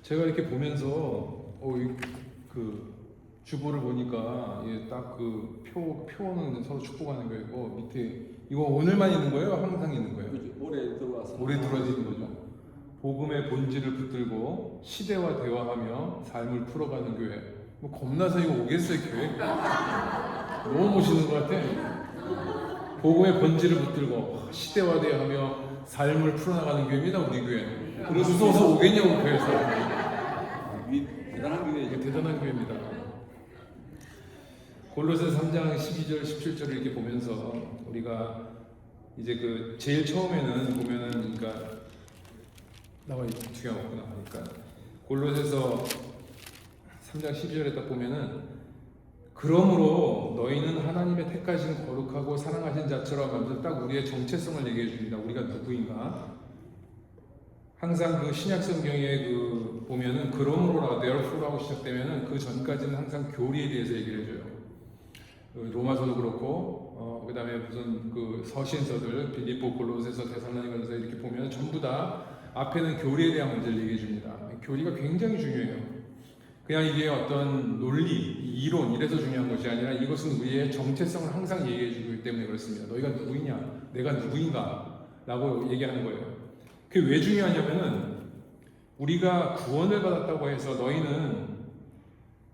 제가 이렇게 보면서 그 주보를 보니까 딱 그 표는 서로 축복하는 거고 밑에 이거 오늘만 있는 거예요? 항상 있는 거예요? 그죠. 올해 들어와서 오래 들어지는 거죠. 복음의 본질을 붙들고 시대와 대화하며 삶을 풀어가는 교회. 뭐 겁나서 이거 오겠어요 교회? 너무 멋있는 것 같아. 복음의 본질을 붙들고 시대와 대화하며 삶을 풀어나가는 교회입니다 우리 교회. 무서워서 오겠냐고 교회에서. 대단한 교회죠. 이게 대단한 교회입니다. 골로새 3장 12절 17절을 이렇게 보면서 우리가 이제 그 제일 처음에는 보면은 그러니까 나와 두개 없구나 하니까 골로새서 3장 12절에 딱 보면은 그러므로 너희는 하나님의 택하신 거룩하고 사랑하신 자처럼 하면서 딱 우리의 정체성을 얘기해 줍니다. 우리가 누구인가? 항상 그 신약 성경에 그 보면은 그러므로라 therefore라고 시작되면은 그 전까지는 항상 교리에 대해서 얘기를 해줘요. 로마서도 그렇고 그다음에 무슨 그 서신서들 빌립보, 골로새서, 데살로니가서 이렇게 보면 전부 다 앞에는 교리에 대한 문제를 얘기해 줍니다. 교리가 굉장히 중요해요. 그냥 이게 어떤 논리, 이론 이래서 중요한 것이 아니라 이것은 우리의 정체성을 항상 얘기해 주기 때문에 그렇습니다. 너희가 누구이냐? 내가 누구인가? 라고 얘기하는 거예요. 그게 왜 중요하냐면은 우리가 구원을 받았다고 해서 너희는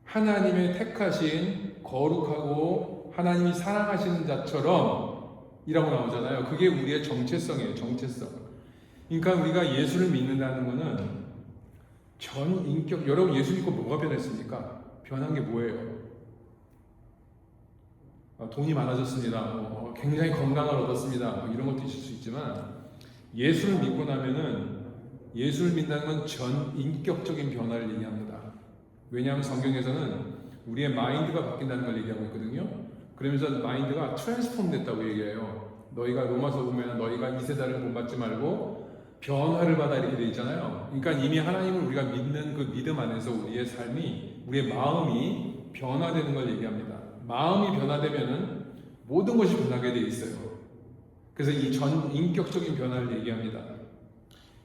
하나님의 택하신 거룩하고 하나님이 사랑하시는 자처럼 이라고 나오잖아요. 그게 우리의 정체성이에요. 정체성. 그러니까 우리가 예수를 믿는다는 것은 전 인격, 여러분 예수 믿고 뭐가 변했습니까? 변한 게 뭐예요? 돈이 많아졌습니다. 굉장히 건강을 얻었습니다. 이런 것도 있을 수 있지만 예수를 믿고 나면은 예수를 믿는다는 건 전 인격적인 변화를 얘기합니다. 왜냐하면 성경에서는 우리의 마인드가 바뀐다는 걸 얘기하고 있거든요. 그러면서 마인드가 트랜스폼 됐다고 얘기해요. 너희가 로마서 보면 너희가 이 세대를 본받지 말고 변화를 받아 이렇게 돼 있잖아요. 그러니까 이미 하나님을 우리가 믿는 그 믿음 안에서 우리의 삶이, 우리의 마음이 변화되는 걸 얘기합니다. 마음이 변화되면은 모든 것이 변하게 돼 있어요. 그래서 이 전 인격적인 변화를 얘기합니다.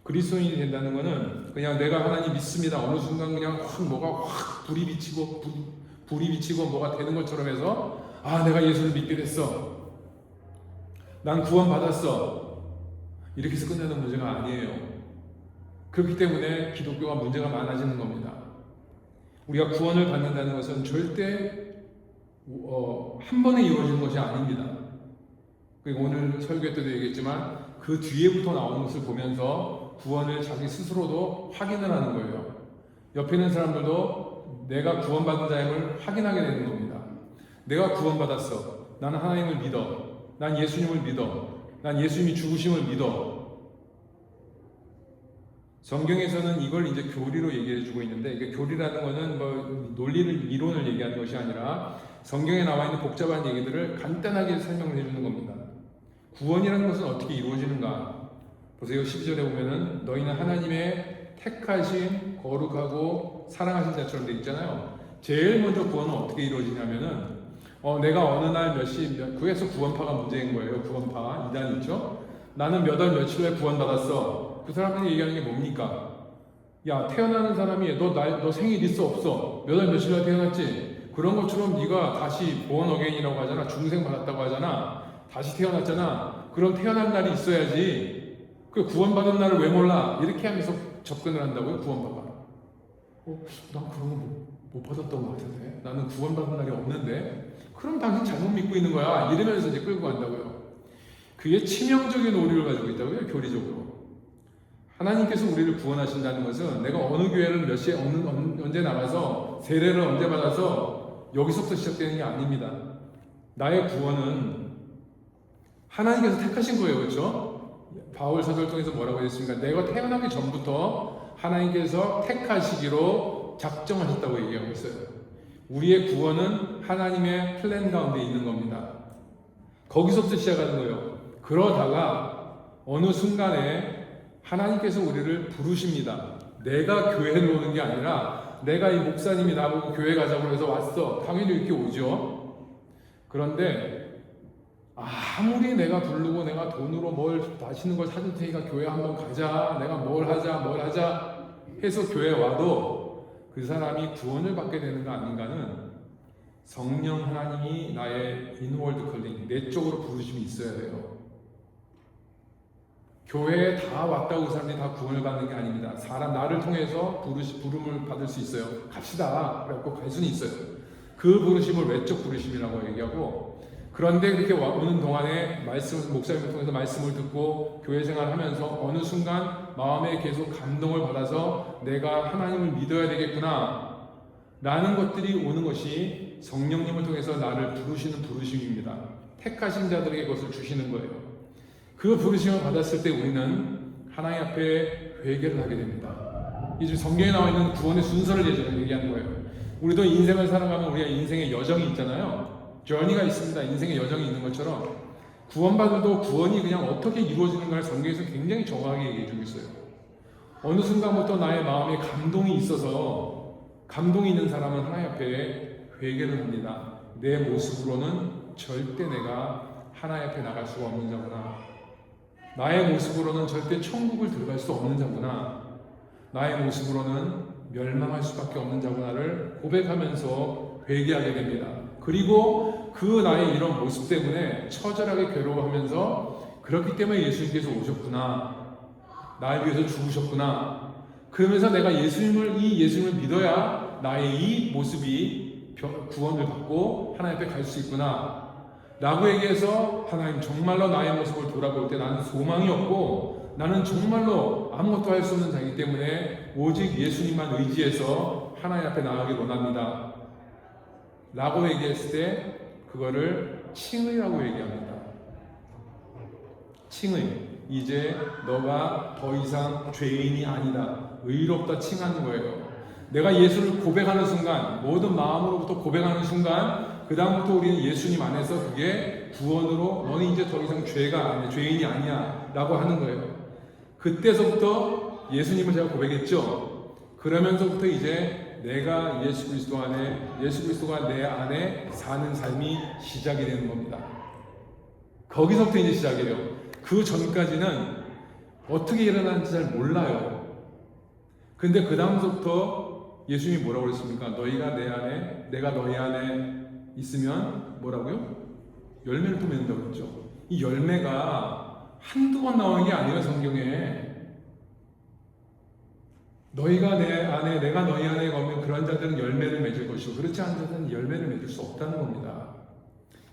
그리스도인이 된다는 것은 그냥 내가 하나님 믿습니다. 어느 순간 그냥 뭐가 확 불이 비치고 뭐가 되는 것처럼 해서 내가 예수를 믿게 됐어. 난 구원 받았어. 이렇게 해서 끝내는 문제가 아니에요. 그렇기 때문에 기독교가 문제가 많아지는 겁니다. 우리가 구원을 받는다는 것은 절대 한 번에 이루어지는 것이 아닙니다. 그리고 오늘 설교 때도 얘기했지만 그 뒤에부터 나오는 것을 보면서 구원을 자기 스스로도 확인을 하는 거예요. 옆에 있는 사람들도 내가 구원받은 자임을 확인하게 되는 겁니다. 내가 구원받았어. 나는 하나님을 믿어. 난 예수님을 믿어. 난 예수님이 죽으심을 믿어. 성경에서는 이걸 이제 교리로 얘기해주고 있는데 이게 교리라는 것은 뭐 논리를 이론을 얘기하는 것이 아니라 성경에 나와 있는 복잡한 얘기들을 간단하게 설명을 해주는 겁니다. 구원이라는 것은 어떻게 이루어지는가? 보세요. 12절에 보면은 너희는 하나님의 택하신 거룩하고 사랑하신 자처럼 되어 있잖아요. 제일 먼저 구원은 어떻게 이루어지냐면은 내가 어느 날 그래서 구원파가 문제인 거예요. 구원파 이단 있죠? 나는 몇 월 며칠에 구원받았어. 그 사람들이 얘기하는 게 뭡니까? 야, 태어나는 사람이 너 생일 있어 없어? 몇 월 며칠에 태어났지? 그런 것처럼 네가 다시 born again이라고 하잖아. 중생 받았다고 하잖아. 다시 태어났잖아. 그럼 태어난 날이 있어야지. 그 구원받은 날을 왜 몰라? 이렇게 하면서 접근을 한다고요. 구원파가. 난 그런 거 못 받았던 것 같은데. 나는 구원받은 날이 없는데. 그럼 당신 잘못 믿고 있는 거야. 이러면서 이제 끌고 간다고요. 그게 치명적인 오류를 가지고 있다고요. 교리적으로. 하나님께서 우리를 구원하신다는 것은 내가 어느 교회를 몇 시에 언제 나가서 세례를 언제 받아서 여기서부터 시작되는 게 아닙니다. 나의 구원은 하나님께서 택하신 거예요. 그렇죠? 바울 사도를 통해서 뭐라고 했습니까? 내가 태어나기 전부터 하나님께서 택하시기로 작정하셨다고 얘기하고 있어요. 우리의 구원은 하나님의 플랜 가운데 있는 겁니다. 거기서부터 시작하는 거예요. 그러다가 어느 순간에 하나님께서 우리를 부르십니다. 내가 교회를 오는 게 아니라 내가 이 목사님이 나보고 교회 가자고 해서 왔어. 당연히 이렇게 오죠. 그런데 아무리 내가 부르고 내가 돈으로 뭘 맛있는 걸 사줄 테니까 교회 한번 가자. 내가 뭘 하자 해서 교회에 와도 그 사람이 구원을 받게 되는 거 아닌가는 성령 하나님이 나의 인월드 컬링, 내 쪽으로 부르심이 있어야 돼요. 교회에 다 왔다고 그 사람들이 다 구원을 받는 게 아닙니다. 나를 통해서 부름을 받을 수 있어요. 갑시다. 그래갖고 갈 수는 있어요. 그 부르심을 외적 부르심이라고 얘기하고, 그런데 그렇게 오는 동안에 목사님을 통해서 말씀을 듣고 교회 생활하면서 어느 순간 마음에 계속 감동을 받아서 내가 하나님을 믿어야 되겠구나 라는 것들이 오는 것이 성령님을 통해서 나를 부르시는 부르심입니다. 택하신 자들에게 그것을 주시는 거예요. 그 부르심을 받았을 때 우리는 하나님 앞에 회개를 하게 됩니다. 이 성경에 나와 있는 구원의 순서를 얘기하는 거예요. 우리도 인생을 살아가면 우리가 인생의 여정이 있잖아요. journey가 있습니다. 인생의 여정이 있는 것처럼 구원받아도 구원이 그냥 어떻게 이루어지는가를 성경에서 굉장히 정확하게 얘기해 주고 있어요. 어느 순간부터 나의 마음에 감동이 있어서, 감동이 있는 사람은 하나님 앞에 회개를 합니다. 내 모습으로는 절대 내가 하나님 앞에 나갈 수가 없는 자구나. 나의 모습으로는 절대 천국을 들어갈 수 없는 자구나. 나의 모습으로는 멸망할 수밖에 없는 자구나를 고백하면서 회개하게 됩니다. 그리고 그 나의 이런 모습 때문에 처절하게 괴로워하면서, 그렇기 때문에 예수님께서 오셨구나, 나를 위해서 죽으셨구나, 그러면서 내가 이 예수님을 믿어야 나의 이 모습이 구원을 받고 하나님 앞에 갈 수 있구나 라고 얘기해서, 하나님 정말로 나의 모습을 돌아볼 때 나는 소망이 없고 나는 정말로 아무것도 할 수 없는 자이기 때문에 오직 예수님만 의지해서 하나님 앞에 나가길 원합니다 라고 얘기했을 때 그거를 칭의라고 얘기합니다. 칭의. 이제 너가 더 이상 죄인이 아니다, 의롭다 칭하는 거예요. 내가 예수를 고백하는 순간, 모든 마음으로부터 고백하는 순간, 그 다음부터 우리는 예수님 안에서 그게 구원으로 너는 이제 더 이상 죄인이 아니야 라고 하는 거예요. 그때서부터 예수님을 제가 고백했죠. 그러면서부터 이제 내가 예수 그리스도가 내 안에 사는 삶이 시작이 되는 겁니다. 거기서부터 이제 시작이에요. 그 전까지는 어떻게 일어나는지 잘 몰라요. 근데 그 다음서부터 예수님이 뭐라고 그랬습니까? 너희가 내 안에, 내가 너희 안에 있으면 뭐라고요? 열매를 또 맺는다고 그랬죠. 이 열매가 한두 번 나오는 게 아니에요, 성경에. 너희가 내 안에, 내가 너희 안에 거면 그런 자들은 열매를 맺을 것이고, 그렇지 않은 자들은 열매를 맺을 수 없다는 겁니다.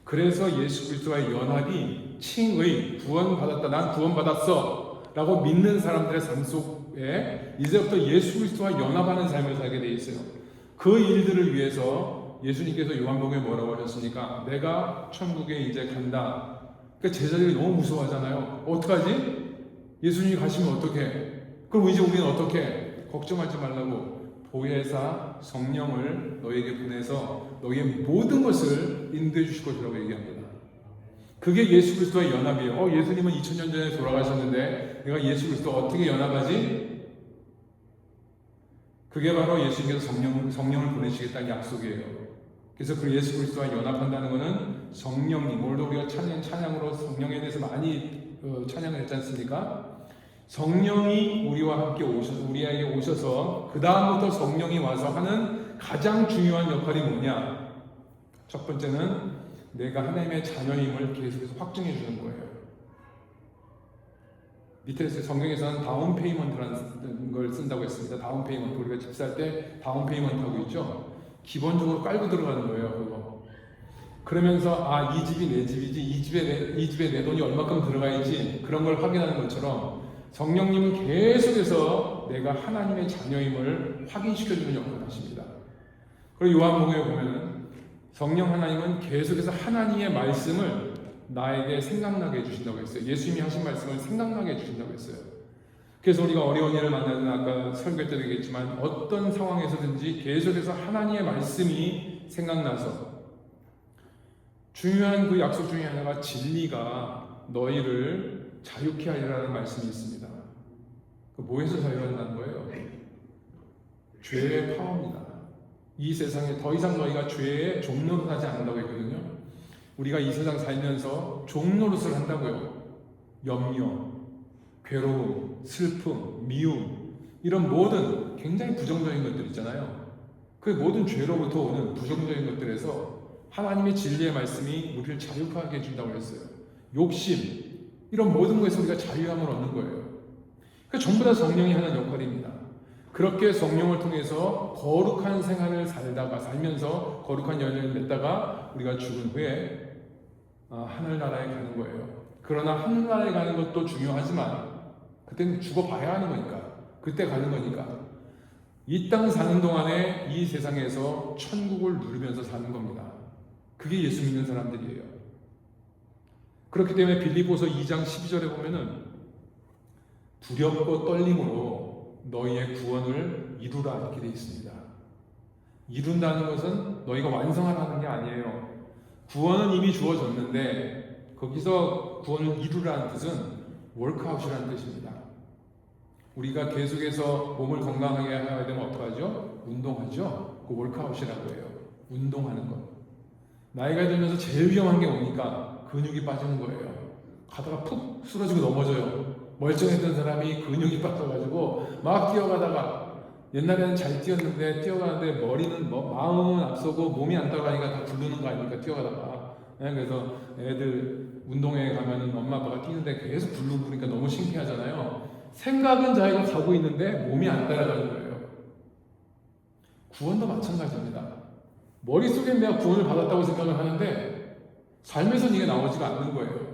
그래서 예수 그리스도와의 연합이 칭의, 구원받았다, 난 구원받았어 라고 믿는 사람들의 삶 속에 이제부터 예수 그리스도와 연합하는 삶을 살게 돼 있어요. 그 일들을 위해서 예수님께서 요한복음에 뭐라고 하셨습니까? 내가 천국에 이제 간다. 그러니까 제자들이 너무 무서워하잖아요. 어떡하지? 예수님이 가시면 어떡해? 그럼 이제 우리는 어떻게? 걱정하지 말라고, 보혜사 성령을 너에게 보내서 너희의 모든 것을 인도해 주실 것이라고 얘기합니다. 그게 예수 그리스도와의 연합이에요. 예수님은 2000년 전에 돌아가셨는데 내가 예수 그리스도와 어떻게 연합하지? 그게 바로 예수님께서 성령을 보내시겠다는 약속이에요. 그래서 그 예수 그리스도와 연합한다는 것은 성령님, 오늘도 우리가 찬양으로 성령에 대해서 많이 찬양을 했지 않습니까? 성령이 우리와 함께 우리에게 오셔서 그 다음부터 성령이 와서 하는 가장 중요한 역할이 뭐냐? 첫 번째는 내가 하나님의 자녀임을 계속해서 확증해 주는 거예요. 밑에 성경에서는 다운 페이먼트라는 걸 쓴다고 했습니다. 다운 페이먼트, 우리가 집 살 때 다운 페이먼트 하고 있죠. 기본적으로 깔고 들어가는 거예요, 그거. 그러면서 이 집이 내 집이지, 이 집에 내 돈이 얼마큼 들어가야지, 그런 걸 확인하는 것처럼 성령님은 계속해서 내가 하나님의 자녀임을 확인시켜주는 역할을 하십니다. 그리고 요한복음에 보면은 성령 하나님은 계속해서 하나님의 말씀을 나에게 생각나게 해주신다고 했어요. 예수님이 하신 말씀을 생각나게 해주신다고 했어요. 그래서 우리가 어려운 일을 만나는, 아까 설교 때도 얘기했지만 어떤 상황에서든지 계속해서 하나님의 말씀이 생각나서, 중요한 그 약속 중에 하나가 진리가 너희를 자유케 하리라는 말씀이 있습니다. 뭐에서 자유한다는 거예요? 죄의 파워입니다. 이 세상에 더 이상 너희가 죄의 종노릇하지 않는다고 했거든요. 우리가 이 세상 살면서 종노릇을 한다고요. 염려, 괴로움, 슬픔, 미움, 이런 모든 굉장히 부정적인 것들 있잖아요. 그 모든 죄로부터 오는 부정적인 것들에서 하나님의 진리의 말씀이 우리를 자유하게 해준다고 했어요. 욕심, 이런 모든 것에서 우리가 자유함을 얻는 거예요. 그 전부 다 성령이 하는 역할입니다. 그렇게 성령을 통해서 거룩한 생활을 살면서 거룩한 연연을 맺다가 우리가 죽은 후에 하늘나라에 가는 거예요. 그러나 하늘나라에 가는 것도 중요하지만 그때는 죽어봐야 하는 거니까, 그때 가는 거니까 이 땅 사는 동안에 이 세상에서 천국을 누리면서 사는 겁니다. 그게 예수 믿는 사람들이에요. 그렇기 때문에 빌립보서 2장 12절에 보면은 두렵고 떨림으로 너희의 구원을 이루라 이렇게 되어 있습니다. 이룬다는 것은 너희가 완성하라는 게 아니에요. 구원은 이미 주어졌는데 거기서 구원을 이루라는 뜻은 워크아웃이라는 뜻입니다. 우리가 계속해서 몸을 건강하게 해야 되면 어떡하죠? 운동하죠? 그 워크아웃이라고 해요. 운동하는 것. 나이가 들면서 제일 위험한 게 뭡니까? 근육이 빠지는 거예요. 가다가 푹 쓰러지고 넘어져요. 멀쩡했던 사람이 근육이 빠져가지고 막 뛰어가다가, 옛날에는 잘 뛰었는데 뛰어가는데 머리는 마음은 앞서고 몸이 안 따라가니까 다 굴르는 거 아닙니까? 뛰어가다가. 그래서 애들 운동회 가면은 엄마 아빠가 뛰는데 계속 굴르니까 너무 창피하잖아요. 생각은 자기가 가고 있는데 몸이 안 따라가는 거예요. 구원도 마찬가지입니다. 머릿속엔 내가 구원을 받았다고 생각을 하는데 삶에서는 이게 나오지가 않는 거예요.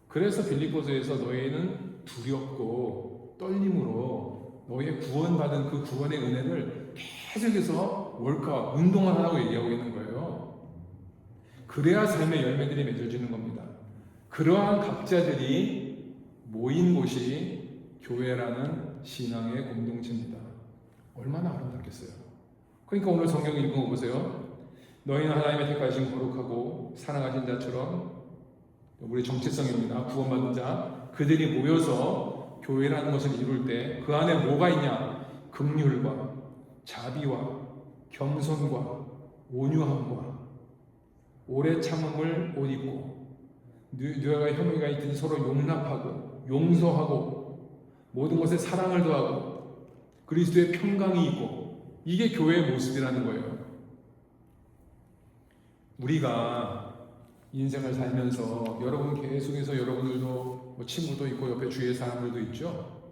그래서 빌립보서에서 너희는 두렵고 떨림으로 너희의 구원받은 그 구원의 은혜를 계속해서 월카 운동을 하라고 얘기하고 있는 거예요. 그래야 삶의 열매들이 맺어지는 겁니다. 그러한 각자들이 모인 곳이 교회라는 신앙의 공동체입니다. 얼마나 아름답겠어요. 그러니까 오늘 성경 읽은 거 보세요. 너희는 하나님의 택하신 거룩하고 사랑하신 자처럼, 우리 정체성입니다. 구원받은 자, 그들이 모여서 교회라는 것을 이룰 때 그 안에 뭐가 있냐? 긍휼과 자비와 겸손과 온유함과 오래 참음을 옷 입고, 누가 혐의가 있든지 서로 용납하고 용서하고 모든 것에 사랑을 더하고 그리스도의 평강이 있고, 이게 교회의 모습이라는 거예요. 우리가 인생을 살면서 여러분 계속해서 여러분들도 친구도 있고 옆에 주위에 사람들도 있죠.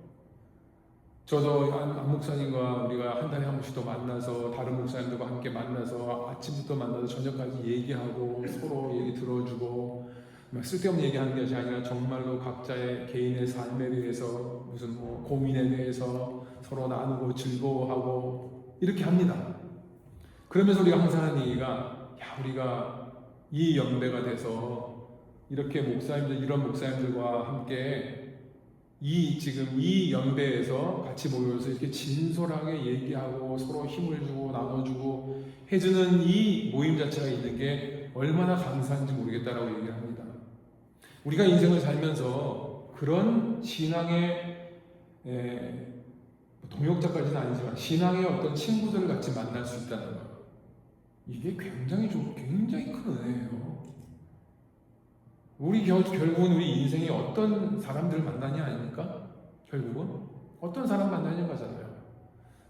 저도 안 목사님과 우리가 한 달에 한 번씩 더 만나서 다른 목사님들과 함께 만나서 아침부터 만나서 저녁까지 얘기하고 서로 얘기 들어주고, 막 쓸데없는 얘기하는 것이 아니라 정말로 각자의 개인의 삶에 대해서 무슨 고민에 대해서 서로 나누고 즐거워하고 이렇게 합니다. 그러면서 우리가 항상 하는 얘기가, 우리가 이 연배가 돼서 이렇게 목사님들, 이런 목사님들과 함께 지금 이 연배에서 같이 모여서 이렇게 진솔하게 얘기하고 서로 힘을 주고 나눠주고 해주는 이 모임 자체가 있는 게 얼마나 감사한지 모르겠다라고 얘기를 합니다. 우리가 인생을 살면서 그런 신앙의 동역자까지는 아니지만 신앙의 어떤 친구들을 같이 만날 수 있다는 것, 이게 굉장히 큰 은혜예요. 우리 결국은 우리 인생에 어떤 사람들을 만나냐 아닙니까? 결국은 어떤 사람 만나냐 가잖아요.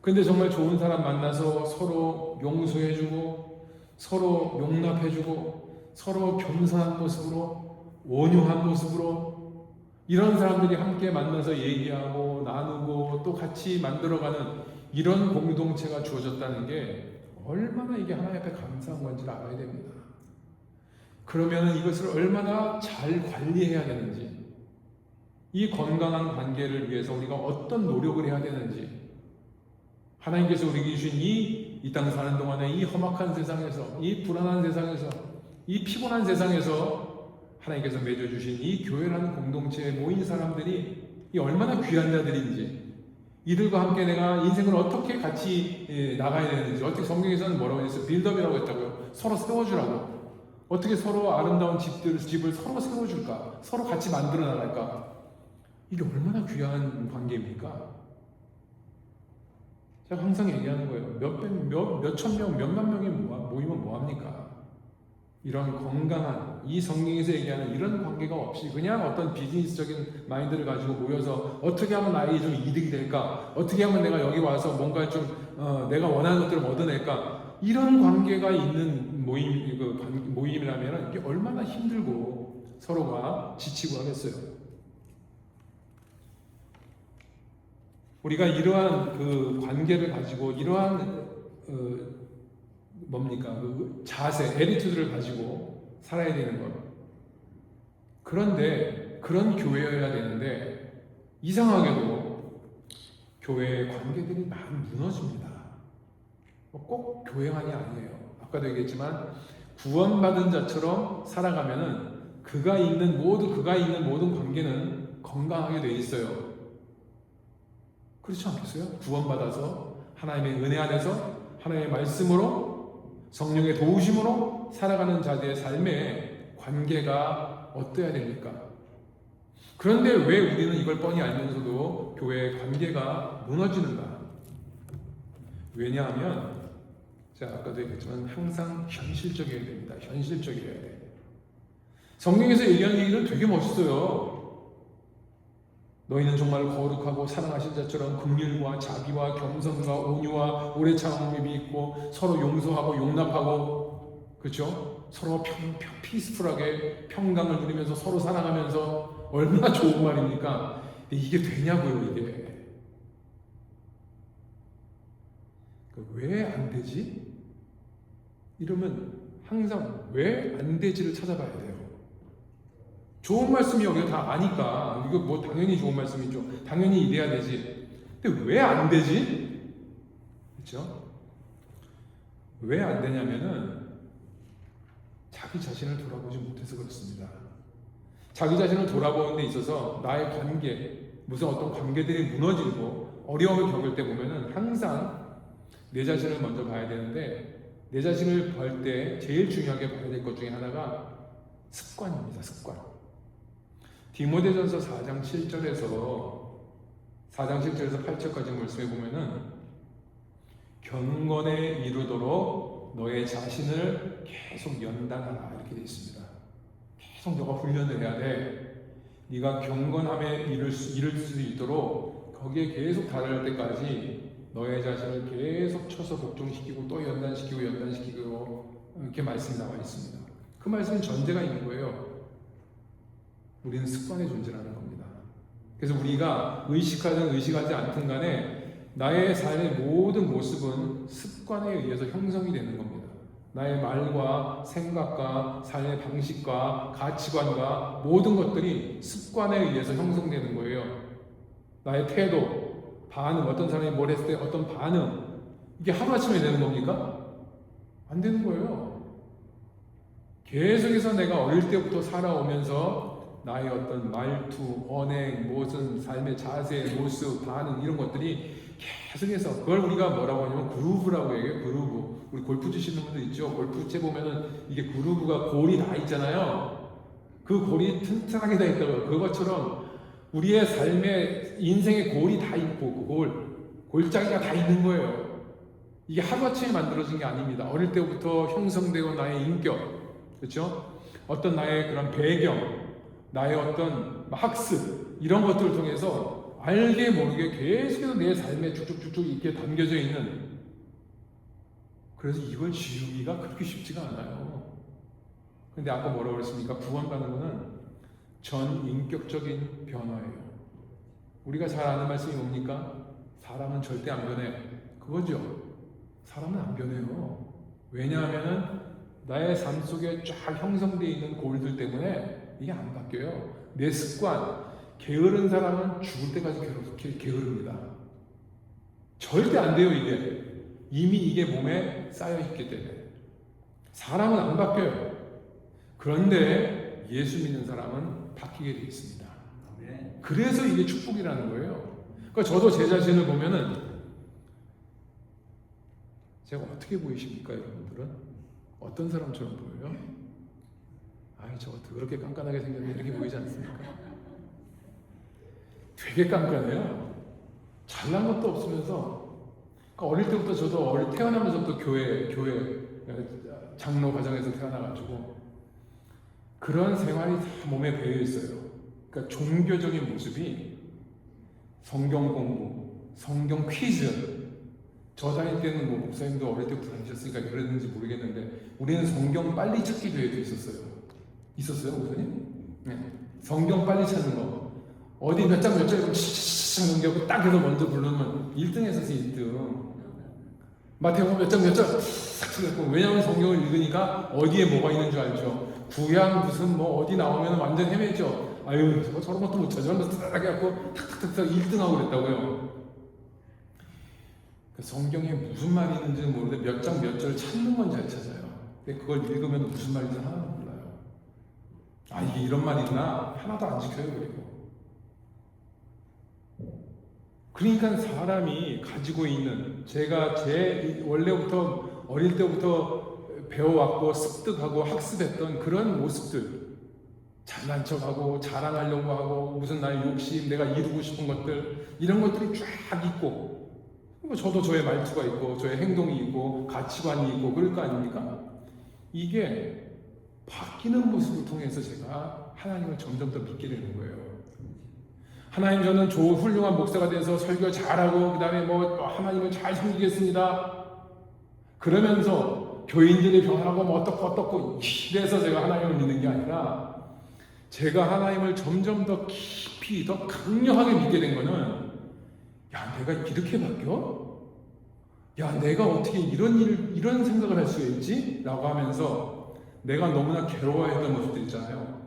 근데 정말 좋은 사람 만나서 서로 용서해주고 서로 용납해주고 서로 겸손한 모습으로 온유한 모습으로 이런 사람들이 함께 만나서 얘기하고 나누고 또 같이 만들어가는 이런 공동체가 주어졌다는 게 얼마나 이게 하나님 앞에 감사한 건지를 알아야 됩니다. 그러면 이것을 얼마나 잘 관리해야 되는지, 이 건강한 관계를 위해서 우리가 어떤 노력을 해야 되는지, 하나님께서 우리에게 주신 이 땅 사는 동안에 이 험악한 세상에서, 이 불안한 세상에서, 이 피곤한 세상에서 하나님께서 맺어주신 이 교회라는 공동체에 모인 사람들이 이 얼마나 귀한 자들인지, 이들과 함께 내가 인생을 어떻게 같이 나가야 되는지, 어떻게 성경에서는 뭐라고 했어요? 빌드업이라고 했다고요. 서로 세워주라고. 어떻게 서로 아름다운 집을 서로 세워줄까? 서로 같이 만들어 나갈까? 이게 얼마나 귀한 관계입니까? 제가 항상 얘기하는 거예요. 몇천 명, 몇만 명이 모이면 뭐합니까? 이런 건강한 이 성경에서 얘기하는 이런 관계가 없이 그냥 어떤 비즈니스적인 마인드를 가지고 모여서 어떻게 하면 나에게 좀 이득이 될까? 어떻게 하면 내가 여기 와서 뭔가 좀 내가 원하는 것들을 얻어낼까? 이런 관계가 있는 모임이라면 이게 얼마나 힘들고 서로가 지치고 하겠어요. 우리가 이러한 그 관계를 가지고 이러한 그 자세, 에티튜드를 가지고 살아야 되는 것. 그런데 그런 교회여야 되는데 이상하게도 교회의 관계들이 많이 무너집니다. 꼭 교회만이 아니에요. 아까도 얘기했지만 구원받은 자처럼 살아가면은 그가 있는 모든 관계는 건강하게 돼 있어요. 그렇지 않겠어요? 구원받아서 하나님의 은혜 안에서 하나님의 말씀으로 성령의 도우심으로 살아가는 자들의 삶의 관계가 어떠해야 됩니까? 그런데 왜 우리는 이걸 뻔히 알면서도 교회의 관계가 무너지는가? 왜냐하면 제가 아까도 얘기했지만 항상 현실적이어야 됩니다. 현실적이어야 돼요. 성경에서 얘기하는 얘기는 되게 멋있어요. 너희는 정말 거룩하고 사랑하신 자처럼 긍휼과 자비와 겸손과 온유와 오래 참음이 있고 서로 용서하고 용납하고 그렇죠? 서로 피스풀하게 평강을 누리면서 서로 사랑하면서 얼마나 좋은 말입니까? 이게 되냐고요, 이게. 왜 안 되지? 이러면 항상 왜 안 되지를 찾아봐야 돼요. 좋은 말씀이 여기가 다 아니까 이거 뭐 당연히 좋은 말씀이죠. 당연히 이래야 되지. 근데 왜 안 되지? 그렇죠? 왜 안 되냐면은 자기 자신을 돌아보지 못해서 그렇습니다. 자기 자신을 돌아보는 데 있어서 나의 관계, 무슨 어떤 관계들이 무너지고 어려움을 겪을 때 보면은 항상 내 자신을 먼저 봐야 되는데 내 자신을 볼 때 제일 중요하게 봐야 될 것 중에 하나가 습관입니다. 습관. 디모데전서 4장 7절에서 8절까지 말씀해 보면은 경건에 이르도록 너의 자신을 계속 연단하라 이렇게 되어 있습니다. 계속 너가 훈련을 해야 돼. 네가 경건함에 이를 수 있도록 거기에 계속 달할 때까지 너의 자신을 계속 쳐서 복종시키고 또 연단시키고 이렇게 말씀이 나와 있습니다. 그 말씀은 전제가 있는 거예요. 우리는 습관의 존재라는 겁니다. 그래서 우리가 의식하든 의식하지 않든 간에 나의 삶의 모든 모습은 습관에 의해서 형성이 되는 겁니다. 나의 말과 생각과 삶의 방식과 가치관과 모든 것들이 습관에 의해서 형성되는 거예요. 나의 태도, 반응, 어떤 사람이 뭘 했을 때 어떤 반응, 이게 하루아침에 되는 겁니까? 안 되는 거예요. 계속해서 내가 어릴 때부터 살아오면서 나의 어떤 말투, 언행, 무슨 삶의 자세, 모습, 반응 이런 것들이 계속해서 그걸 우리가 뭐라고 하냐면 그루브라고 얘기해요. 그루브. 우리 골프 치시는 분들 있죠. 골프 쳐 보면은 이게 그루브가 골이 다 있잖아요. 그 골이 튼튼하게 다 있다고요. 그것처럼 우리의 삶의 인생의 골이 다 있고 그 골짜기가 다 있는 거예요. 이게 하루아침에 만들어진 게 아닙니다. 어릴 때부터 형성되고 나의 인격, 그렇죠? 어떤 나의 그런 배경, 나의 어떤 학습 이런 것들을 통해서 알게 모르게 계속해서 내 삶에 쭉쭉쭉쭉 이렇게 담겨져 있는, 그래서 이걸 지우기가 그렇게 쉽지가 않아요. 근데 아까 뭐라고 그랬습니까? 구원받는 것은 전인격적인 변화예요. 우리가 잘 아는 말씀이 뭡니까? 사람은 절대 안 변해. 그거죠. 사람은 안 변해요. 왜냐하면은 나의 삶 속에 쫙 형성되어 있는 골들 때문에 이게 안 바뀌어요. 내 습관, 게으른 사람은 죽을 때까지 게으릅니다. 절대 안 돼요, 이게. 이미 이게 몸에 쌓여있기 때문에. 사람은 안 바뀌어요. 그런데 예수 믿는 사람은 바뀌게 되어 있습니다. 그래서 이게 축복이라는 거예요. 그러니까 저도 제 자신을 보면은 제가 어떻게 보이십니까, 여러분들은? 어떤 사람처럼 보여요? 아이, 저거 그렇게 깐깐하게 생겼는데 이렇게 보이지 않습니까? 되게 깐깐해요. 잘난 것도 없으면서. 그러니까 어릴 때부터 저도 태어나면서부터 교회 장로 가정에서 태어나가지고 그런 생활이 다 몸에 배어 있어요. 그러니까 종교적인 모습이 성경 공부, 성경 퀴즈. 저 다닐 때는 뭐 목사님도 어릴 때부터 다니셨으니까 그랬는지 모르겠는데 우리는 성경 빨리 찾기 대회도 있었어요. 있었어요, 목사님? 네. 성경 빨리 찾는 거. 어디 몇 장 씩 넘겨고 딱 해서 먼저 부르면 1등 했었어요, 1등. 마태복음 몇 장 싹 찾고. 왜냐하면 성경을 읽으니까 어디에 뭐가 있는 줄 알죠. 구약 무슨 뭐 어디 나오면 완전 헤매죠. 아유, 저런 것도 못 찾아. 하면서 따닥 해갖고 탁탁탁 1등하고 그랬다고요. 성경에 무슨 말이 있는지는 모르는데 몇 장 몇 절 찾는 건 잘 찾아요. 근데 그걸 읽으면 무슨 말인지 하나도 몰라요. 아, 이게 이런 말이 있나? 하나도 안 지켜요. 그러니까 사람이 가지고 있는, 제가 원래부터 어릴 때부터 배워왔고 습득하고 학습했던 그런 모습들, 잘난 척하고 자랑하려고 하고 무슨 나의 욕심, 내가 이루고 싶은 것들, 이런 것들이 쫙 있고, 저도 저의 말투가 있고 저의 행동이 있고 가치관이 있고 그럴 거 아닙니까? 이게 바뀌는 모습을 통해서 제가 하나님을 점점 더 믿게 되는 거예요. 하나님, 저는 좋은 훌륭한 목사가 돼서 설교 잘하고 그 다음에 뭐 하나님을 잘 섬기겠습니다. 그러면서 교인들이 변하고 뭐 어떻고 이래서 제가 하나님을 믿는 게 아니라, 제가 하나님을 점점 더 깊이 더 강력하게 믿게 된 거는, 야, 내가 이렇게 바뀌어? 야, 내가 어떻게 이런 생각을 할 수 있지? 라고 하면서 내가 너무나 괴로워했던 모습들 있잖아요.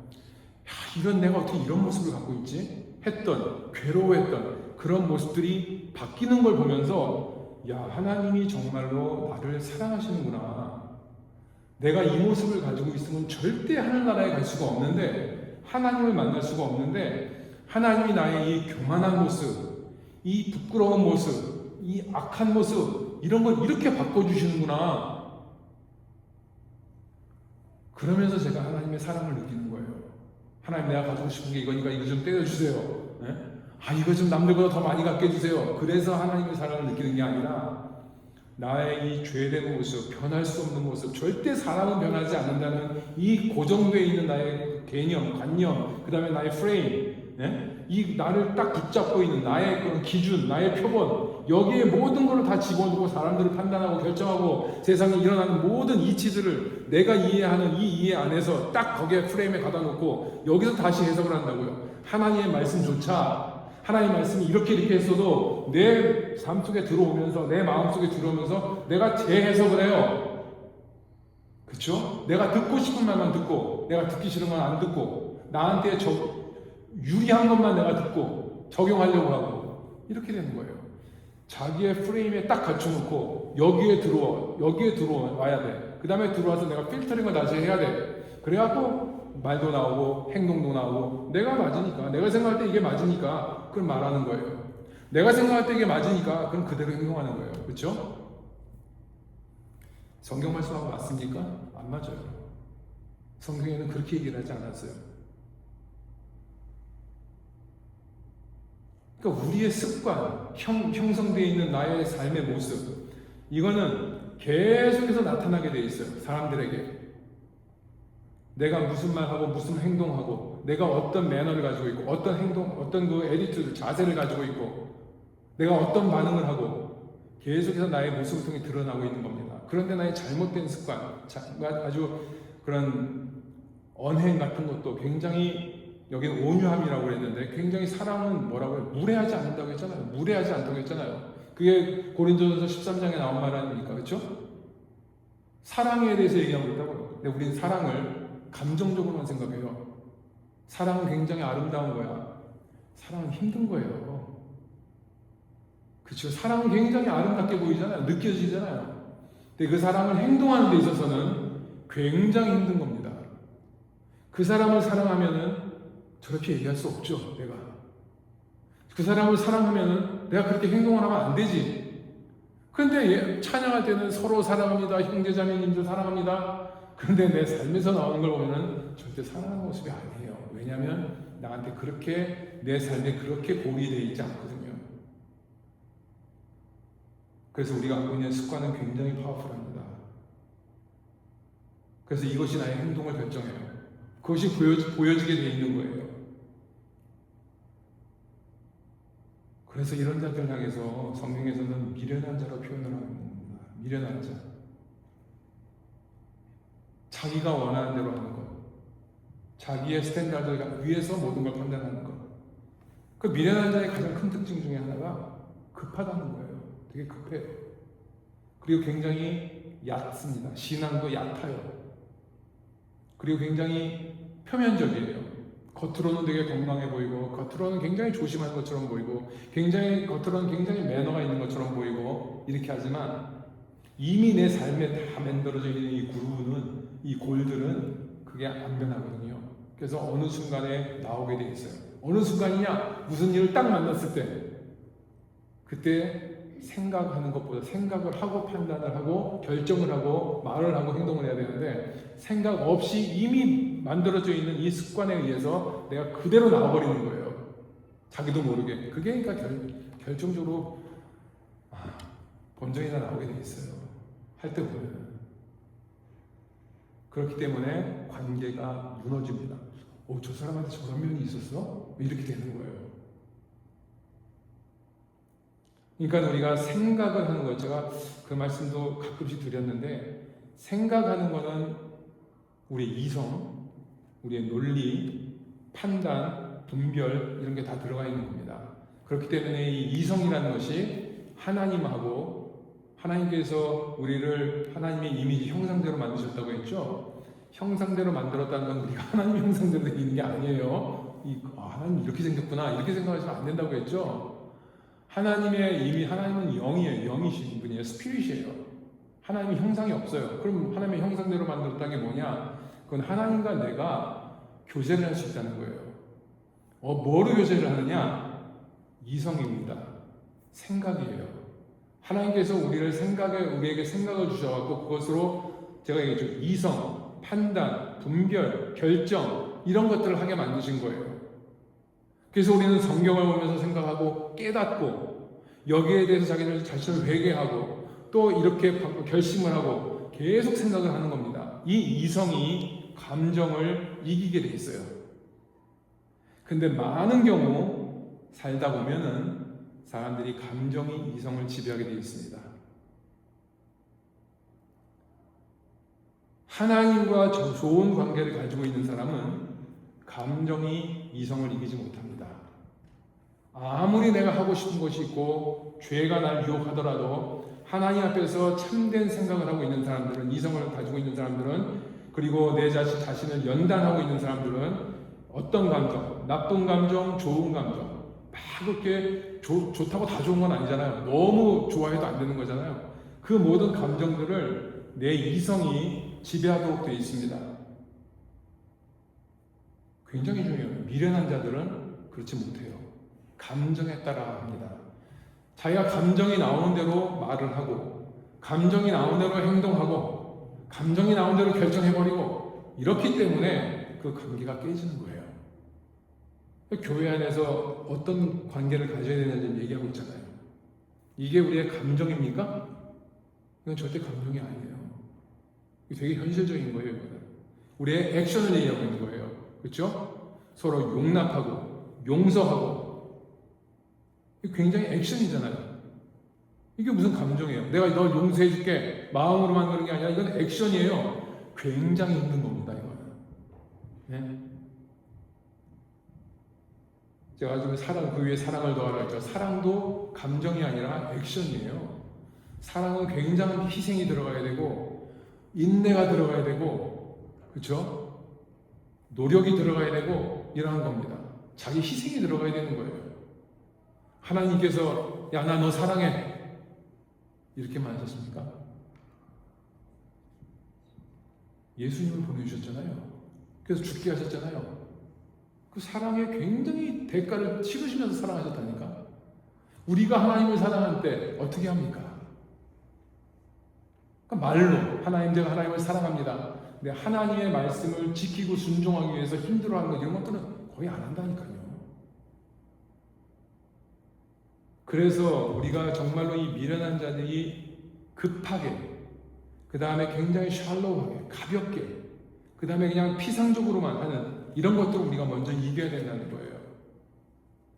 야, 내가 어떻게 이런 모습을 갖고 있지? 괴로워했던 그런 모습들이 바뀌는 걸 보면서, 야, 하나님이 정말로 나를 사랑하시는구나. 내가 이 모습을 가지고 있으면 절대 하늘나라에 갈 수가 없는데, 하나님을 만날 수가 없는데, 하나님이 나의 이 교만한 모습, 이 부끄러운 모습, 이 악한 모습, 이런 걸 이렇게 바꿔주시는구나. 그러면서 제가 하나님의 사랑을 느끼는 거예요. 하나님, 내가 가지고 싶은 게 이거니까 이거 좀 떼어주세요. 네? 아, 이거 좀 남들보다 더 많이 갖게 해주세요. 그래서 하나님의 사랑을 느끼는 게 아니라, 나의 이 죄된 모습, 변할 수 없는 모습, 절대 사람은 변하지 않는다는 이 고정되어 있는 나의 개념, 관념, 그 다음에 나의 프레임, 이 나를 딱 붙잡고 있는 나의 그런 기준, 나의 표본, 여기에 모든 것을 다 집어넣고 사람들을 판단하고 결정하고 세상에 일어나는 모든 이치들을 내가 이해하는 이 이해 안에서 딱 거기에 프레임에 가다 놓고 여기서 다시 해석을 한다고요. 하나님의 말씀조차, 하나님의 말씀이 이렇게 했어도 내 삶 속에 들어오면서, 내 마음 속에 들어오면서 내가 재해석을 해요. 그쵸? 내가 듣고 싶은 말만 듣고, 내가 듣기 싫은 건 안 듣고, 나한테 유리한 것만 내가 듣고 적용하려고 하고, 이렇게 되는 거예요. 자기의 프레임에 딱 갖춰놓고 여기에 들어와야 돼. 그 다음에 들어와서 내가 필터링을 다시 해야 돼. 그래갖고 말도 나오고 행동도 나오고, 내가 맞으니까, 내가 생각할 때 이게 맞으니까 그걸 말하는 거예요. 내가 생각할 때 이게 맞으니까 그럼 그대로 행동하는 거예요. 그렇죠? 성경 말씀하고 맞습니까? 안 맞아요. 성경에는 그렇게 얘기를 하지 않았어요. 그러니까 우리의 습관, 형성되어 있는 나의 삶의 모습, 이거는 계속해서 나타나게 돼 있어요. 사람들에게. 내가 무슨 말하고 무슨 행동하고, 내가 어떤 매너를 가지고 있고, 어떤 행동, 어떤 그 애티튜드, 자세를 가지고 있고, 내가 어떤 반응을 하고, 계속해서 나의 모습을 통해 드러나고 있는 겁니다. 그런데 나의 잘못된 습관, 아주 그런 언행 같은 것도 굉장히, 여기는 온유함이라고 그랬는데, 굉장히 사랑은 뭐라고 해요? 무례하지 않는다고 했잖아요. 무례하지 않다고 했잖아요. 그게 고린도전서 13장에 나온 말 아닙니까? 그렇죠? 사랑에 대해서 얘기하고 있다고요. 근데 우리는 사랑을 감정적으로만 생각해요. 사랑은 굉장히 아름다운 거야. 사랑은 힘든 거예요. 그렇죠? 사랑은 굉장히 아름답게 보이잖아요. 느껴지잖아요. 근데 그 사랑을 행동하는 데 있어서는 굉장히 힘든 겁니다. 그 사람을 사랑하면은 저렇게 얘기할 수 없죠, 내가. 그 사람을 사랑하면은 내가 그렇게 행동을 하면 안 되지. 그런데 찬양할 때는 서로 사랑합니다, 형제자매님들 사랑합니다. 그런데 내 삶에서 나오는 걸 보면은 절대 사랑하는 모습이 아니에요. 왜냐하면 나한테 그렇게, 내 삶에 그렇게 고리되어 있지 않거든요. 그래서 우리가 갖고 있는 습관은 굉장히 파워풀합니다. 그래서 이것이 나의 행동을 결정해요. 그것이 보여지게 돼 있는 거예요. 그래서 이런 자들 향해서 성경에서는 미련한 자로 표현을 하는 겁니다. 미련한 자. 자기가 원하는 대로 하는 것. 자기의 스탠다드 위에서 모든 걸 판단하는 것. 그 미련한 자의 가장 큰 특징 중에 하나가 급하다는 거예요. 되게 급해요. 그리고 굉장히 얕습니다. 신앙도 얕아요. 그리고 굉장히 표면적이에요. 겉으로는 되게 건강해 보이고, 겉으로는 굉장히 조심하는 것처럼 보이고, 겉으로는 굉장히 매너가 있는 것처럼 보이고, 이렇게 하지만 이미 내 삶에 다 만들어져 있는 이 그루브는, 이 골들은 그게 안 변하거든요. 그래서 어느 순간에 나오게 돼 있어요. 어느 순간이냐? 무슨 일을 딱 만났을 때, 그때 생각하는 것보다 생각을 하고 판단을 하고 결정을 하고 말을 하고 행동을 해야 되는데, 생각 없이 이미 만들어져 있는 이 습관에 의해서 내가 그대로 나와버리는 거예요. 자기도 모르게. 그게 그러니까 결정적으로 본전이나 나오게 돼 있어요. 할 때 보면. 그렇기 때문에 관계가 무너집니다. 저 사람한테 저런 면이 있었어? 이렇게 되는 거예요. 그러니까 우리가 생각을 하는 거, 제가 그 말씀도 가끔씩 드렸는데, 생각하는 거는 우리의 이성, 우리의 논리, 판단, 분별 이런 게 다 들어가 있는 겁니다. 그렇기 때문에 이 이성이라는 것이 하나님께서 우리를 하나님의 이미지 형상대로 만드셨다고 했죠. 형상대로 만들었다는 건 우리가 하나님 형상대로 있는 게 아니에요. 하나님 이렇게 생겼구나 이렇게 생각하시면 안 된다고 했죠. 하나님은 영이에요. 영이신 분이에요. 스피릿이에요. 하나님의 형상이 없어요. 그럼 하나님의 형상대로 만들었다는 게 뭐냐? 그건 하나님과 내가 교제를 할 수 있다는 거예요. 뭐로 교제를 하느냐? 이성입니다. 생각이에요. 하나님께서 우리에게 생각을 주셔갖고 그것으로 제가 얘기했죠. 이성, 판단, 분별, 결정 이런 것들을 하게 만드신 거예요. 그래서 우리는 성경을 보면서 생각하고 깨닫고 여기에 대해서 자신을 회개하고 또 이렇게 결심을 하고 계속 생각을 하는 겁니다. 이 이성이 감정을 이기게 돼 있어요. 근데 많은 경우 살다 보면은 사람들이 감정이 이성을 지배하게 되어 있습니다. 하나님과 좋은 관계를 가지고 있는 사람은 감정이 이성을 이기지 못합니다. 아무리 내가 하고 싶은 것이 있고 죄가 날 유혹하더라도 하나님 앞에서 참된 생각을 하고 있는 사람들은, 이성을 가지고 있는 사람들은, 그리고 내 자신을 연단하고 있는 사람들은 어떤 감정, 나쁜 감정, 좋은 감정, 막 그렇게 좋다고 다 좋은 건 아니잖아요. 너무 좋아해도 안 되는 거잖아요. 그 모든 감정들을 내 이성이 지배하도록 되어 있습니다. 굉장히 중요해요. 미련한 자들은 그렇지 못해요. 감정에 따라 합니다. 자기가 감정이 나오는 대로 말을 하고, 감정이 나오는 대로 행동하고, 감정이 나오는 대로 결정해버리고, 이렇기 때문에 그 관계가 깨지는 거예요. 교회 안에서 어떤 관계를 가져야 되는지 얘기하고 있잖아요. 이게 우리의 감정입니까? 이건 절대 감정이 아니에요. 되게 현실적인 거예요. 이거는. 우리의 액션을 얘기하고 있는 거예요. 그렇죠? 서로 용납하고 용서하고, 이게 굉장히 액션이잖아요. 이게 무슨 감정이에요? 내가 널 용서해줄게 마음으로만 그런 게 아니라 이건 액션이에요. 굉장히 힘든 겁니다. 이거는. 네? 제가 지금 그 위에 사랑을 더하라 했죠. 사랑도 감정이 아니라 액션이에요. 사랑은 굉장한 희생이 들어가야 되고, 인내가 들어가야 되고, 그렇죠? 노력이 들어가야 되고, 이러한 겁니다. 자기 희생이 들어가야 되는 거예요. 하나님께서 야, 나 너 사랑해 이렇게만 하셨습니까? 예수님을 보내주셨잖아요. 그래서 죽게 하셨잖아요. 그 사랑에 굉장히 대가를 치르시면서 사랑하셨다니까. 우리가 하나님을 사랑할 때 어떻게 합니까? 그러니까 말로 제가 하나님을 사랑합니다. 근데 하나님의 말씀을 지키고 순종하기 위해서 힘들어하는 것, 이런 것들은 거의 안 한다니까요. 그래서 우리가 정말로 이 미련한 자들이 급하게 그 다음에 굉장히 샬로우하게, 가볍게, 그 다음에 그냥 피상적으로만 하는 이런 것들을 우리가 먼저 이겨야 된다는 거예요.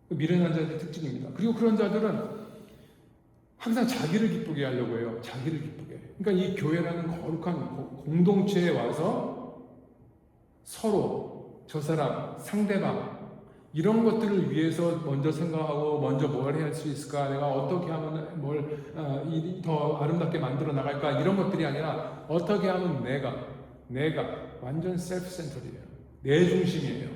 미련한 자들의 특징입니다. 그리고 그런 자들은 항상 자기를 기쁘게 하려고 해요. 자기를 기쁘게. 그러니까 이 교회라는 거룩한 공동체에 와서 서로 저 사람, 상대방 이런 것들을 위해서 먼저 생각하고 먼저 뭘 해야 할 수 있을까? 내가 어떻게 하면 뭘 더 아름답게 만들어 나갈까? 이런 것들이 아니라 어떻게 하면 내가 완전 셀프 센터리예요. 내 중심이에요.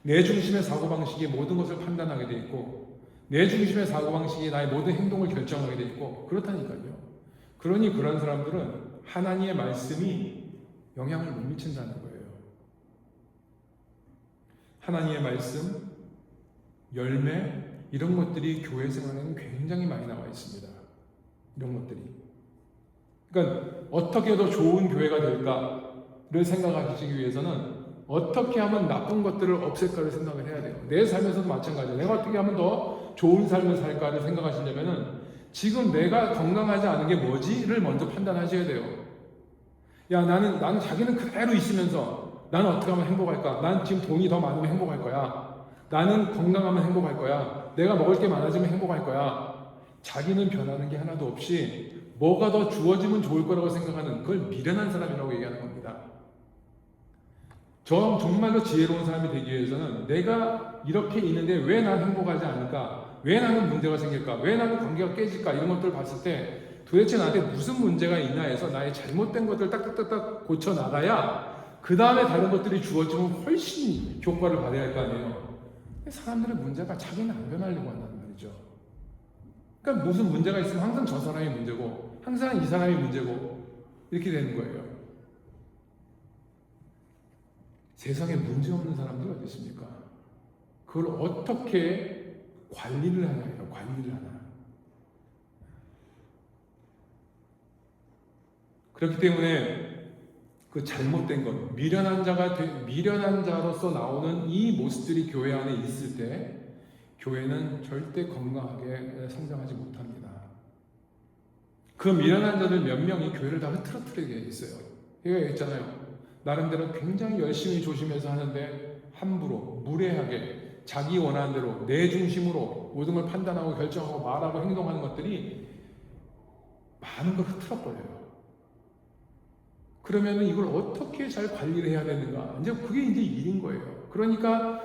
내 중심의 사고방식이 모든 것을 판단하게 돼 있고 내 중심의 사고방식이 나의 모든 행동을 결정하게 돼 있고 그렇다니까요. 그러니 그런 사람들은 하나님의 말씀이 영향을 못 미친다는 거예요. 하나님의 말씀, 열매 이런 것들이 교회 생활에는 굉장히 많이 나와 있습니다. 이런 것들이. 그러니까 어떻게 더 좋은 교회가 될까를 생각하시기 위해서는 어떻게 하면 나쁜 것들을 없앨까를 생각을 해야 돼요. 내 삶에서도 마찬가지예요. 내가 어떻게 하면 더 좋은 삶을 살까를 생각하시려면은 지금 내가 건강하지 않은 게 뭐지를 먼저 판단하셔야 돼요. 야, 나는 자기는 그대로 있으면서 나는 어떻게 하면 행복할까? 난 지금 돈이 더 많으면 행복할 거야. 나는 건강하면 행복할 거야. 내가 먹을 게 많아지면 행복할 거야. 자기는 변하는 게 하나도 없이 뭐가 더 주어지면 좋을 거라고 생각하는 그걸 미련한 사람이라고 얘기하는 겁니다. 정말로 지혜로운 사람이 되기 위해서는 내가 이렇게 있는데 왜 난 행복하지 않을까? 왜 나는 문제가 생길까? 왜 나는 관계가 깨질까? 이런 것들을 봤을 때 도대체 나한테 무슨 문제가 있나 해서 나의 잘못된 것들을 딱딱딱딱 고쳐 나가야 그 다음에 다른 것들이 주어지면 훨씬 효과를 받아야 할 거 아니에요. 사람들의 문제가 자기는 안 변하려고 한다는 말이죠. 그러니까 무슨 문제가 있으면 항상 저 사람이 문제고 항상 이 사람이 문제고 이렇게 되는 거예요. 세상에 문제 없는 사람들 어디 있습니까? 그걸 어떻게 관리를 하냐예요. 관리를 하나. 그렇기 때문에 그 잘못된 것, 미련한 자로서 나오는 이 모습들이 교회 안에 있을 때 교회는 절대 건강하게 성장하지 못합니다. 그 미련한 자들 몇 명이 교회를 다 흐트러뜨리게 있어요. 이거 있잖아요. 나름대로 굉장히 열심히 조심해서 하는데 함부로 무례하게 자기 원하는 대로 내 중심으로 모든 걸 판단하고 결정하고 말하고 행동하는 것들이 많은 걸 흐트러버려요. 그러면 이걸 어떻게 잘 관리를 해야 되는가? 이제 그게 이제 일인 거예요. 그러니까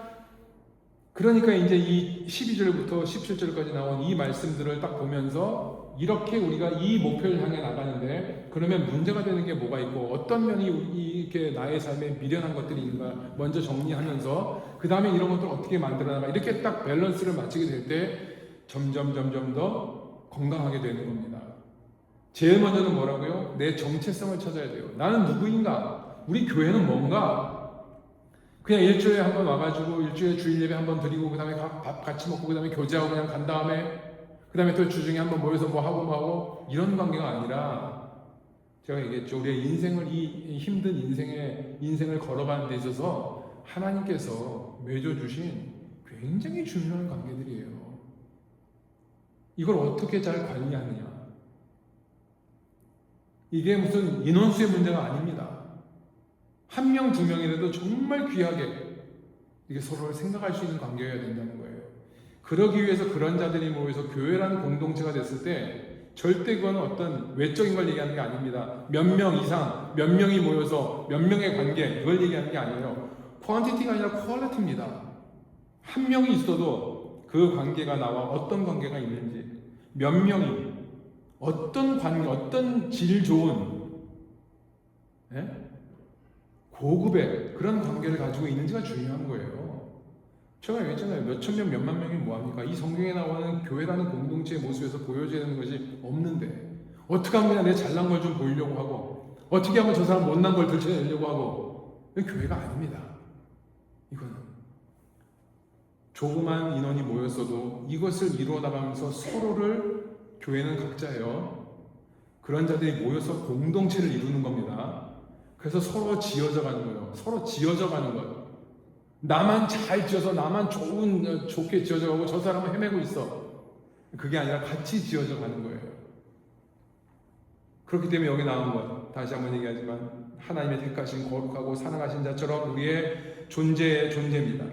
이제 이 12절부터 17절까지 나온 이 말씀들을 딱 보면서 이렇게 우리가 이 목표를 향해 나가는데 그러면 문제가 되는 게 뭐가 있고 어떤 면이 이렇게 나의 삶에 미련한 것들이 있는가 먼저 정리하면서 그 다음에 이런 것들을 어떻게 만들어 나가 이렇게 딱 밸런스를 맞추게 될 때 점점 더 건강하게 되는 겁니다. 제일 먼저는 뭐라고요? 내 정체성을 찾아야 돼요. 나는 누구인가? 우리 교회는 뭔가? 그냥 일주일에 한 번 와가지고 일주일에 주일 예배 한 번 드리고 그 다음에 밥 같이 먹고 그 다음에 교제하고 그냥 간 다음에 그 다음에 또 주중에 한 번 모여서 뭐 하고 이런 관계가 아니라 제가 얘기했죠. 우리의 인생을 이 힘든 인생을 걸어가는 데 있어서 하나님께서 맺어주신 굉장히 중요한 관계들이에요. 이걸 어떻게 잘 관리하느냐? 이게 무슨 인원수의 문제가 아닙니다. 한 명, 두 명이라도 정말 귀하게 이게 서로를 생각할 수 있는 관계여야 된다는 거예요. 그러기 위해서 그런 자들이 모여서 교회라는 공동체가 됐을 때 절대 그건 어떤 외적인 걸 얘기하는 게 아닙니다. 몇 명 이상, 몇 명이 모여서 몇 명의 관계 그걸 얘기하는 게 아니에요. 퀀티티가 아니라 퀄리티입니다. 한 명이 있어도 그 관계가 나와 어떤 관계가 있는지 몇 명이 어떤 관계, 어떤 질 좋은 고급의 그런 관계를 가지고 있는지가 중요한 거예요. 제가 얘기했잖아요. 몇천 명, 몇만 명이 뭐합니까? 이 성경에 나오는 교회라는 공동체의 모습에서 보여줘야 되는 것이 없는데 어떻게 하면 그냥 내 잘난 걸 좀 보이려고 하고 어떻게 하면 저 사람 못난 걸 들춰내려고 하고 이건 교회가 아닙니다. 이거는 조그만 인원이 모였어도 이것을 이루어 나가면서 서로를 교회는 각자예요. 그런 자들이 모여서 공동체를 이루는 겁니다. 그래서 서로 지어져 가는 거예요. 서로 지어져 가는 거예요. 나만 잘 지어서 나만 좋게 지어져 가고 저 사람은 헤매고 있어. 그게 아니라 같이 지어져 가는 거예요. 그렇기 때문에 여기 나온 것, 다시 한번 얘기하지만 하나님의 택하신 거룩하고 사랑하신 자처럼 우리의 존재입니다.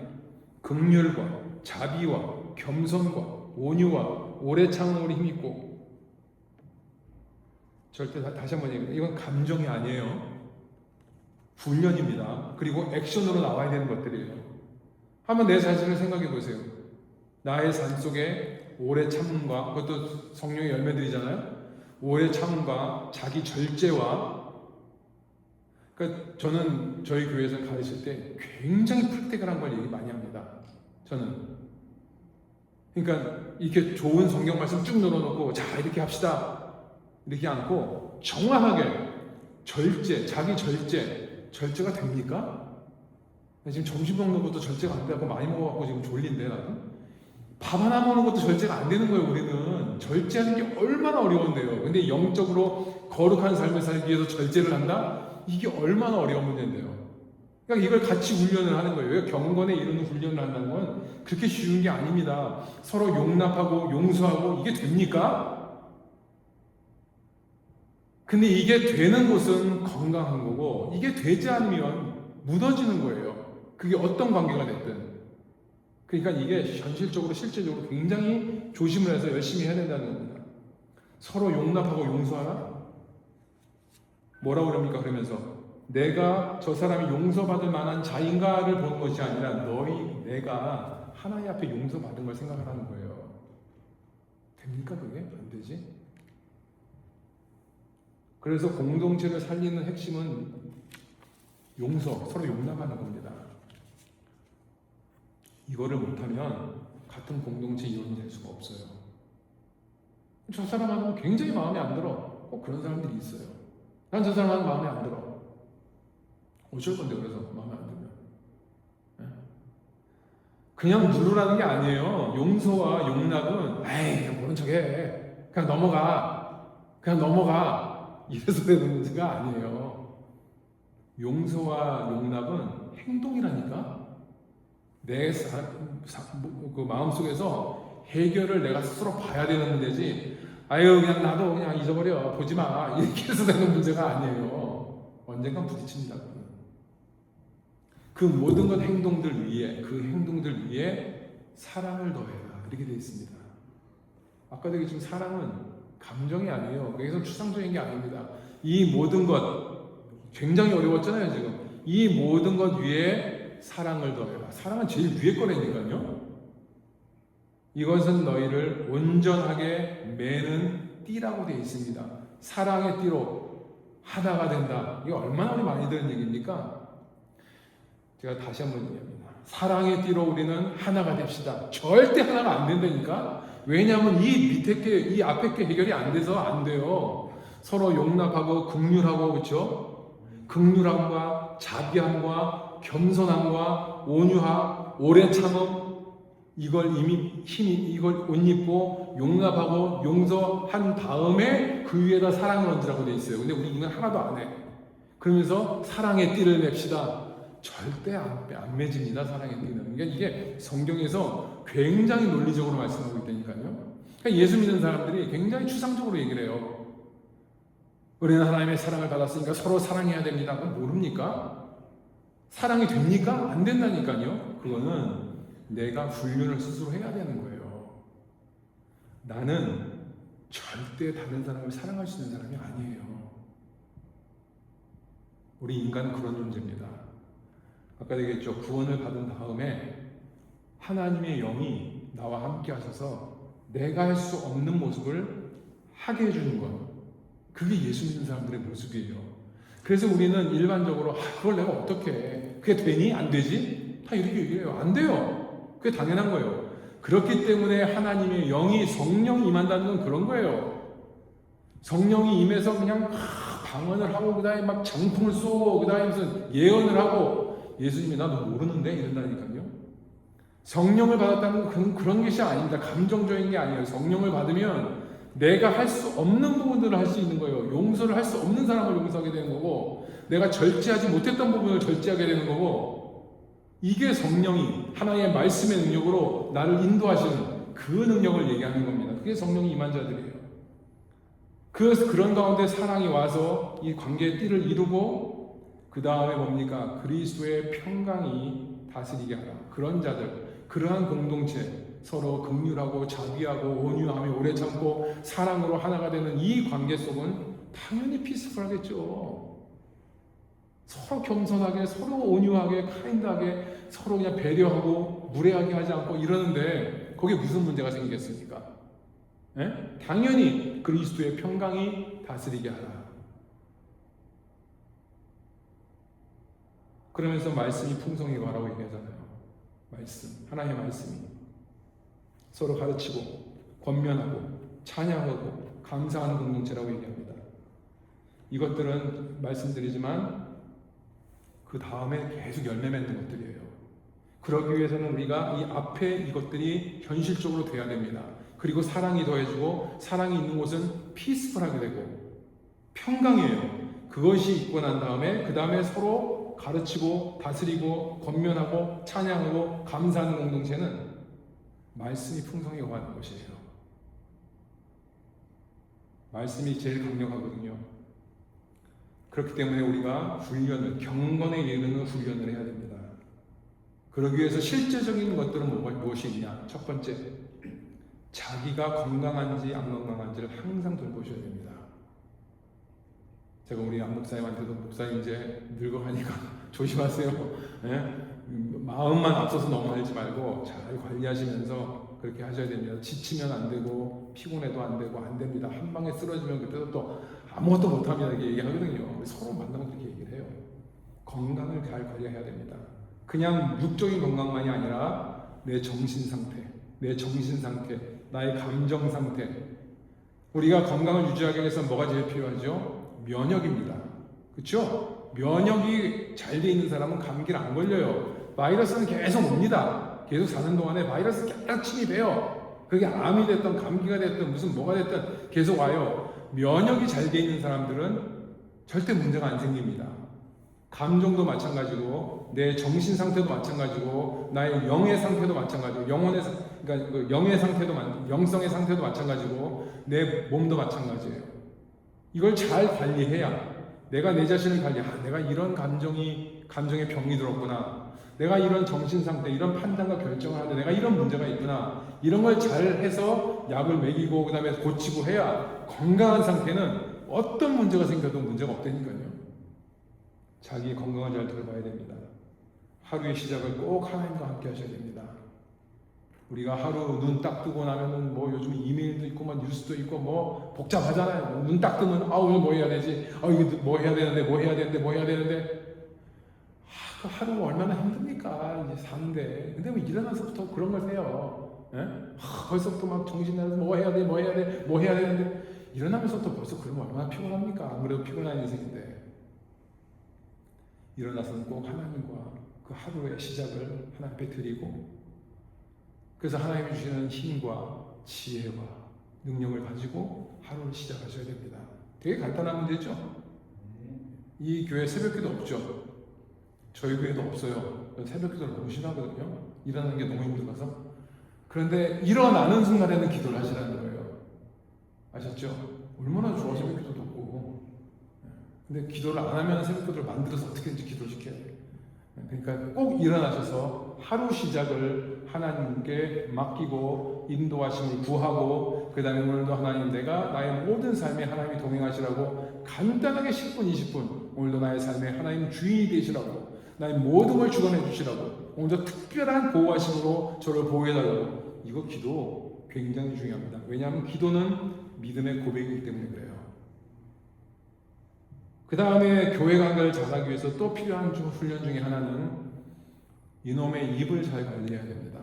긍휼과 자비와 겸손과 온유와 오래 참음으로 힘있고, 절대 다시 한번 얘기합니다. 이건 감정이 아니에요. 훈련입니다. 그리고 액션으로 나와야 되는 것들이에요. 한번 내 자신을 생각해 보세요. 나의 삶 속에 오래 참음과, 그것도 성령의 열매들이잖아요. 오래 참음과 자기 절제와, 그러니까 저는 저희 교회에서 가르칠 때 굉장히 프랙티컬한 걸 얘기 많이 합니다. 저는. 그러니까 이렇게 좋은 성경 말씀 쭉 늘어놓고 자 이렇게 합시다 이렇게 않고 정확하게 자기 절제가 됩니까? 지금 점심 먹는 것도 절제가 안 되고 많이 먹어갖고 지금 졸린데 나는 밥 하나 먹는 것도 절제가 안 되는 거예요. 우리는 절제하는 게 얼마나 어려운데요. 근데 영적으로 거룩한 삶을 살기 위해서 절제를 한다? 이게 얼마나 어려운 문제인데요. 그러니까 이걸 같이 훈련을 하는 거예요. 경건에 이르는 훈련을 한다는 건 그렇게 쉬운 게 아닙니다. 서로 용납하고 용서하고 이게 됩니까? 근데 이게 되는 곳은 건강한 거고, 이게 되지 않으면 무너지는 거예요. 그게 어떤 관계가 됐든. 그러니까 이게 현실적으로 실제적으로 굉장히 조심을 해서 열심히 해야 된다는 겁니다. 서로 용납하고 용서하라? 뭐라고 그럽니까? 그러면서 내가 저 사람이 용서받을 만한 자인가를 보는 것이 아니라 내가 하나님 앞에 용서받은 걸 생각하라는 거예요. 됩니까 그게? 안 되지? 그래서 공동체를 살리는 핵심은 서로 용납하는 겁니다. 이거를 못하면 같은 공동체 이론이 될 수가 없어요. 저 사람하고 굉장히 마음에 안 들어. 그런 사람들이 있어요. 난 저 사람하고 마음에 안 들어. 어쩔 건데 그래서 마음에 안 들면. 그냥 누르라는 게 아니에요. 용서와 용납은 그냥 모른 척해. 그냥 넘어가. 이래서 되는 문제가 아니에요. 용서와 용납은 행동이라니까. 내 그 마음속에서 해결을 내가 스스로 봐야 되는 문제지. 그냥 나도 그냥 잊어버려. 보지 마. 이렇게 해서 되는 문제가 아니에요. 언젠간 부딪힙니다. 그 모든 것 행동들 위에 사랑을 더해라. 이렇게 되어 있습니다. 아까도 얘기했지만 사랑은 감정이 아니에요. 여기서 추상적인 게 아닙니다. 이 모든 것 굉장히 어려웠잖아요 지금. 이 모든 것 위에 사랑을 더해라. 사랑은 제일 위에 거라니까요. 이것은 너희를 온전하게 매는 띠라고 되어 있습니다. 사랑의 띠로 하나가 된다. 이게 얼마나 우리 많이 들은 얘기입니까? 제가 다시 한번 얘기합니다. 사랑의 띠로 우리는 하나가 됩시다. 절대 하나가 안 된다니까. 왜냐하면 이 앞에 게 해결이 안 돼서 안 돼요. 서로 용납하고 긍휼하고, 그렇죠? 긍휼함과 자비함과 겸손함과 온유함, 오래 참음, 이걸 옷 입고 용납하고 용서한 다음에 그 위에다 사랑을 얹으라고 돼 있어요. 근데 우리는 하나도 안 해. 그러면서 사랑의 띠를 맵시다. 절대 안 맺습니다. 사랑의 띠는. 그러니까 이게 성경에서 굉장히 논리적으로 말씀하고 있다니까요. 그러니까 예수 믿는 사람들이 굉장히 추상적으로 얘기를 해요. 우리는 하나님의 사랑을 받았으니까 서로 사랑해야 됩니다. 그건 모릅니까? 사랑이 됩니까? 안 된다니까요. 그거는 내가 훈련을 스스로 해야 되는 거예요. 나는 절대 다른 사람을 사랑할 수 있는 사람이 아니에요. 우리 인간은 그런 존재입니다. 아까 얘기했죠. 구원을 받은 다음에 하나님의 영이 나와 함께 하셔서 내가 할 수 없는 모습을 하게 해주는 것. 그게 예수 믿는 사람들의 모습이에요. 그래서 우리는 일반적으로 그걸 내가 어떻게 해? 그게 되니? 안 되지? 다 이렇게 얘기해요. 안 돼요. 그게 당연한 거예요. 그렇기 때문에 하나님의 영이 성령이 임한다는 건 그런 거예요. 성령이 임해서 그냥 방언을 하고 그 다음에 막 장풍을 쏘고 그 다음에 무슨 예언을 하고 예수님이 나 너 모르는데? 이런다니까요. 성령을 받았다는 건 그런 것이 아닙니다. 감정적인 게 아니에요. 성령을 받으면 내가 할 수 없는 부분들을 할 수 있는 거예요. 용서를 할 수 없는 사람을 용서하게 되는 거고, 내가 절제하지 못했던 부분을 절제하게 되는 거고, 이게 성령이 하나님의 말씀의 능력으로 나를 인도하시는 그 능력을 얘기하는 겁니다. 그게 성령이 임한 자들이에요. 그런 가운데 사랑이 와서 이 관계의 띠를 이루고 그 다음에 뭡니까? 그리스도의 평강이 다스리게 하라. 그런 자들, 그러한 공동체, 서로 긍휼하고 자비하고 온유하며 오래 참고 사랑으로 하나가 되는 이 관계 속은 당연히 피스풀하겠죠. 서로 겸손하게, 서로 온유하게, 카인드하게, 서로 그냥 배려하고 무례하게 하지 않고 이러는데 거기에 무슨 문제가 생기겠습니까? 예? 당연히 그리스도의 평강이 다스리게 하라. 그러면서 말씀이 풍성히 가라고 얘기하잖아요. 말씀, 하나님의 말씀이 서로 가르치고 권면하고 찬양하고 감사하는 공동체라고 얘기합니다. 이것들은 말씀드리지만 그 다음에 계속 열매 맺는 것들이에요. 그러기 위해서는 우리가 이 앞에 이것들이 현실적으로 돼야 됩니다. 그리고 사랑이 더해지고 사랑이 있는 곳은 피스풀하게 되고 평강이에요. 그것이 있고 난 다음에 그 다음에 서로 가르치고 다스리고 권면하고 찬양하고 감사하는 공동체는 말씀이 풍성히 오가는 것이에요. 말씀이 제일 강력하거든요. 그렇기 때문에 우리가 훈련을, 경건에 이르는 훈련을 해야 됩니다. 그러기 위해서 실제적인 것들은 무엇이 있냐? 첫 번째, 자기가 건강한지 안 건강한지를 항상 돌보셔야 됩니다. 제가 우리 안 목사님한테도 목사님 이제 늙어가니까 조심하세요. 예? 마음만 앞서서 너무 하지 말고 잘 관리하시면서 그렇게 하셔야 됩니다. 지치면 안 되고 피곤해도 안 되고 안 됩니다. 한 방에 쓰러지면 그때도 또 아무것도 못합니다. 이렇게 얘기하거든요. 서로 만나면 그렇게 얘기를 해요. 건강을 잘 관리해야 됩니다. 그냥 육적인 건강만이 아니라 내 정신 상태, 나의 감정 상태. 우리가 건강을 유지하기 위해서 뭐가 제일 필요하죠? 면역입니다. 그렇죠? 면역이 잘 돼 있는 사람은 감기를 안 걸려요. 바이러스는 계속 옵니다. 계속 사는 동안에 바이러스 계속 침입해요. 그게 암이 됐든 감기가 됐든 무슨 뭐가 됐든 계속 와요. 면역이 잘 돼 있는 사람들은 절대 문제가 안 생깁니다. 감정도 마찬가지고 내 정신 상태도 마찬가지고 나의 영의 상태도 마찬가지고 그러니까 그 영의 상태도 영성의 상태도 마찬가지고 내 몸도 마찬가지예요. 이걸 잘 관리해야 내가 내 자신을 내가 이런 감정에 병이 들었구나. 내가 이런 정신 상태, 이런 판단과 결정을 하는데 내가 이런 문제가 있구나. 이런 걸 잘 해서 약을 먹이고 그다음에 고치고 해야 건강한 상태는 어떤 문제가 생겨도 문제가 없다니까요. 자기 건강을 잘 돌봐야 됩니다. 하루의 시작을 꼭 하나님과 함께 하셔야 됩니다. 우리가 하루 눈 딱 뜨고 나면은 뭐 요즘 이메일도 있고 뭐 뉴스도 있고 뭐 복잡하잖아요. 눈 딱 뜨면 오늘 뭐 해야 되지? 이거 뭐 해야 되는데 그 하루가 얼마나 힘듭니까? 이제 사는데. 근데 뭐 일어나서부터 그런 걸 해요. 예? 벌써부터 막 정신 나서 뭐 해야 되는데 일어나면서부터 벌써 그러면 얼마나 피곤합니까? 아무래도 피곤한 인생인데. 일어나서는 꼭 하나님과 그 하루의 시작을 하나님 앞에 드리고 그래서 하나님이 주시는 힘과 지혜와 능력을 가지고 하루를 시작하셔야 됩니다. 되게 간단한 문제죠? 이 교회 새벽기도 없죠? 저희 교회도 없어요. 새벽기도를 너무 싫어하거든요. 일어나는 게 너무 힘들어서. 그런데 일어나는 순간에는 기도를 하시라는 거예요. 아셨죠? 얼마나 좋아 새벽기도 없고. 근데 기도를 안 하면 새벽기도를 만들어서 어떻게든지 기도를 시켜야 돼요. 그러니까 꼭 일어나셔서 하루 시작을 하나님께 맡기고 인도하심을 구하고 그 다음에 오늘도 하나님 내가 나의 모든 삶에 하나님이 동행하시라고 간단하게 10분 20분 오늘도 나의 삶에 하나님 주인이 되시라고 나의 모든 걸 주관해 주시라고 오늘도 특별한 보호하심으로 저를 보호해달라고 이거 기도 굉장히 중요합니다. 왜냐하면 기도는 믿음의 고백이기 때문에 그래요. 그 다음에 교회 관계를 잘하기 위해서 또 필요한 훈련 중에 하나는 이놈의 입을 잘 관리해야 됩니다.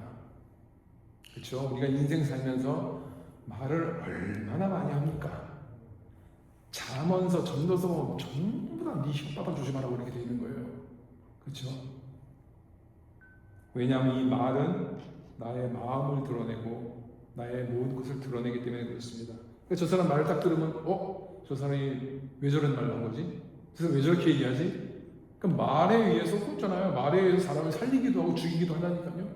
그렇죠? 우리가 인생 살면서 말을 얼마나 많이 합니까? 잠언서, 전도서 전부 다 네 혓바닥 조심하라고 이렇게 되어 있는 거예요. 그렇죠? 왜냐하면 이 말은 나의 마음을 드러내고 나의 모든 것을 드러내기 때문에 그렇습니다. 저 사람 말을 딱 들으면 저 사람이 왜 저런 말을 한 거지? 저 사람이 왜 저렇게 얘기하지? 그럼 말에 의해서 그렇잖아요. 말에 의해서 사람을 살리기도 하고 죽이기도 한다니까요.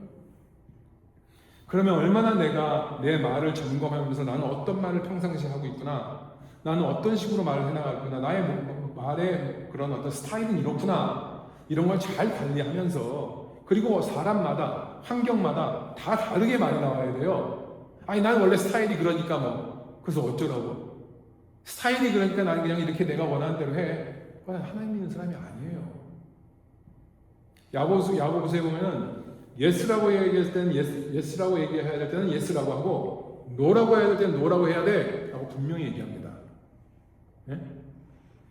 그러면 얼마나 내가 내 말을 점검하면서 나는 어떤 말을 평상시에 하고 있구나. 나는 어떤 식으로 말을 해나가구나. 나의 말의 그런 어떤 스타일은 이렇구나. 이런 걸 잘 관리하면서, 그리고 사람마다, 환경마다 다 다르게 말이 나와야 돼요. 아니, 난 원래 스타일이 그러니까 뭐. 그래서 어쩌라고. 스타일이 그러니까 나는 그냥 이렇게 내가 원하는 대로 해. 그건 하나님 믿는 사람이 아니에요. 야고보서에 보면은 예스라고 얘기할 때는 예스라고 얘기해야 될 때는 예스라고 하고, 노라고 해야 될 때는 노라고 해야 돼 라고 분명히 얘기합니다. 예?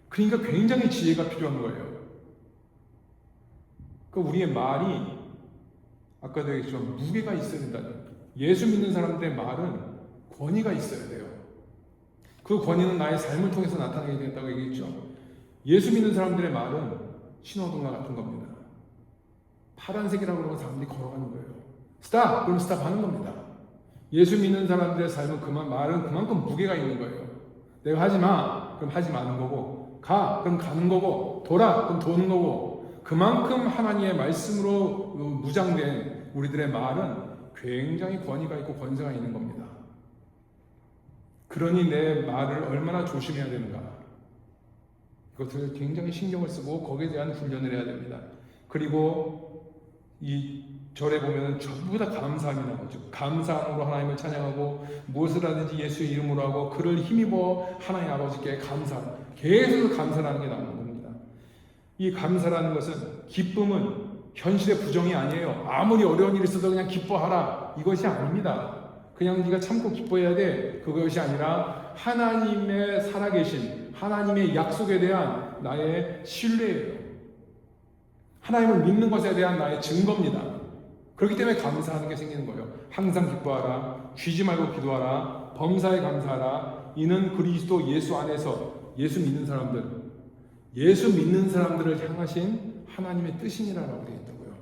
그러니까 굉장히 지혜가 필요한 거예요. 그러니까 우리의 말이 아까도 얘기했지만 무게가 있어야 된다는 거예요. 예수 믿는 사람들의 말은 권위가 있어야 돼요. 그 권위는 나의 삶을 통해서 나타나게 된다고 얘기했죠. 예수 믿는 사람들의 말은 신호등과 같은 겁니다. 파란색이라고 그러면 사람들이 걸어가는 거예요. 스탑! 그럼 스탑 하는 겁니다. 예수 믿는 사람들의 삶은 말은 그만큼 무게가 있는 거예요. 내가 하지 마! 그럼 하지 마는 거고, 가! 그럼 가는 거고, 돌아! 그럼 도는 거고, 그만큼 하나님의 말씀으로 무장된 우리들의 말은 굉장히 권위가 있고 권세가 있는 겁니다. 그러니 내 말을 얼마나 조심해야 되는가. 이것을 굉장히 신경을 쓰고 거기에 대한 훈련을 해야 됩니다. 그리고 이 절에 보면 전부 다 감사함이 나오죠. 감사함으로 하나님을 찬양하고 무엇을 하든지 예수의 이름으로 하고 그를 힘입어 하나님 아버지께 계속 감사라는 게 나오는 겁니다. 이 감사라는 것은, 기쁨은 현실의 부정이 아니에요. 아무리 어려운 일이 있어도 그냥 기뻐하라, 이것이 아닙니다. 그냥 네가 참고 기뻐해야 돼, 그것이 아니라 하나님의 살아계신 하나님의 약속에 대한 나의 신뢰예요. 하나님을 믿는 것에 대한 나의 증거입니다. 그렇기 때문에 감사하는 게 생기는 거예요. 항상 기뻐하라, 쉬지 말고 기도하라, 범사에 감사하라. 이는 그리스도 예수 안에서 예수 믿는 사람들을 향하신 하나님의 뜻이니라라고 되어 있다고요.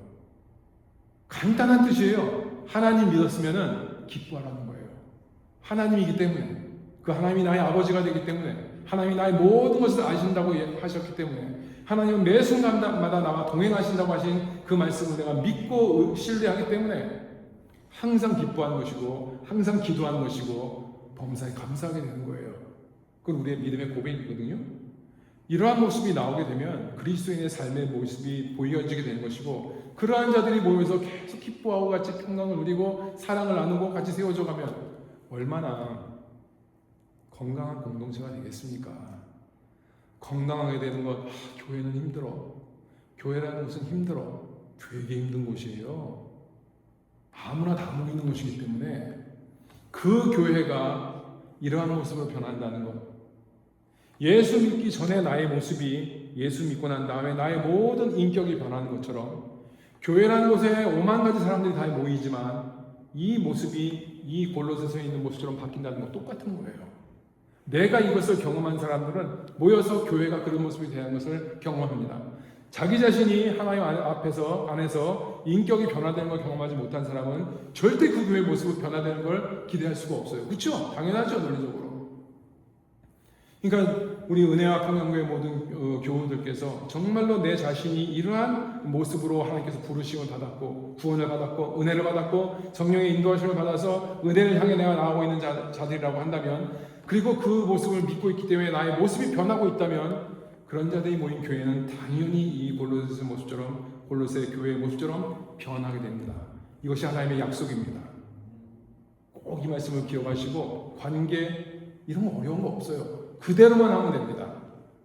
간단한 뜻이에요. 하나님 믿었으면은 기뻐하라는 거예요. 하나님이기 때문에, 그 하나님이 나의 아버지가 되기 때문에, 하나님이 나의 모든 것을 아신다고 하셨기 때문에, 하나님은 매 순간마다 나와 동행하신다고 하신 그 말씀을 내가 믿고 신뢰하기 때문에 항상 기뻐하는 것이고 항상 기도하는 것이고 범사에 감사하게 되는 거예요. 그건 우리의 믿음의 고백이거든요. 이러한 모습이 나오게 되면 그리스도인의 삶의 모습이 보여지게 되는 것이고, 그러한 자들이 모여서 계속 기뻐하고 같이 평강을 누리고 사랑을 나누고 같이 세워져 가면 얼마나 건강한 공동체가 되겠습니까? 건강하게 되는 것, 교회는 힘들어. 교회라는 것은 힘들어. 되게 힘든 곳이에요. 아무나 다 모이는 곳이기 때문에 그 교회가 이러한 모습으로 변한다는 것. 예수 믿기 전에 나의 모습이 예수 믿고 난 다음에 나의 모든 인격이 변하는 것처럼, 교회라는 곳에 5만 가지 사람들이 다 모이지만 이 모습이 이 골로새서에 있는 모습처럼 바뀐다는 것 똑같은 거예요. 내가 이것을 경험한 사람들은 모여서 교회가 그런 모습이 되는 것을 경험합니다. 자기 자신이 하나님 안에서 인격이 변화되는 걸 경험하지 못한 사람은 절대 그 교회의 모습이 변화되는 걸 기대할 수가 없어요. 그렇죠? 당연하죠, 논리적으로. 그러니까 우리 은혜와 평강교회 모든 교우들께서 정말로 내 자신이 이러한 모습으로 하나님께서 부르심을 받았고 구원을 받았고 은혜를 받았고 성령의 인도하심을 받아서 은혜를 향해 내가 나아가고 있는 자들이라고 한다면, 그리고 그 모습을 믿고 있기 때문에 나의 모습이 변하고 있다면, 그런 자들이 모인 교회는 당연히 이 골로새 모습처럼, 골로새 교회의 모습처럼 변하게 됩니다. 이것이 하나님의 약속입니다. 꼭 이 말씀을 기억하시고, 관계 이런 거 어려운 거 없어요. 그대로만 하면 됩니다.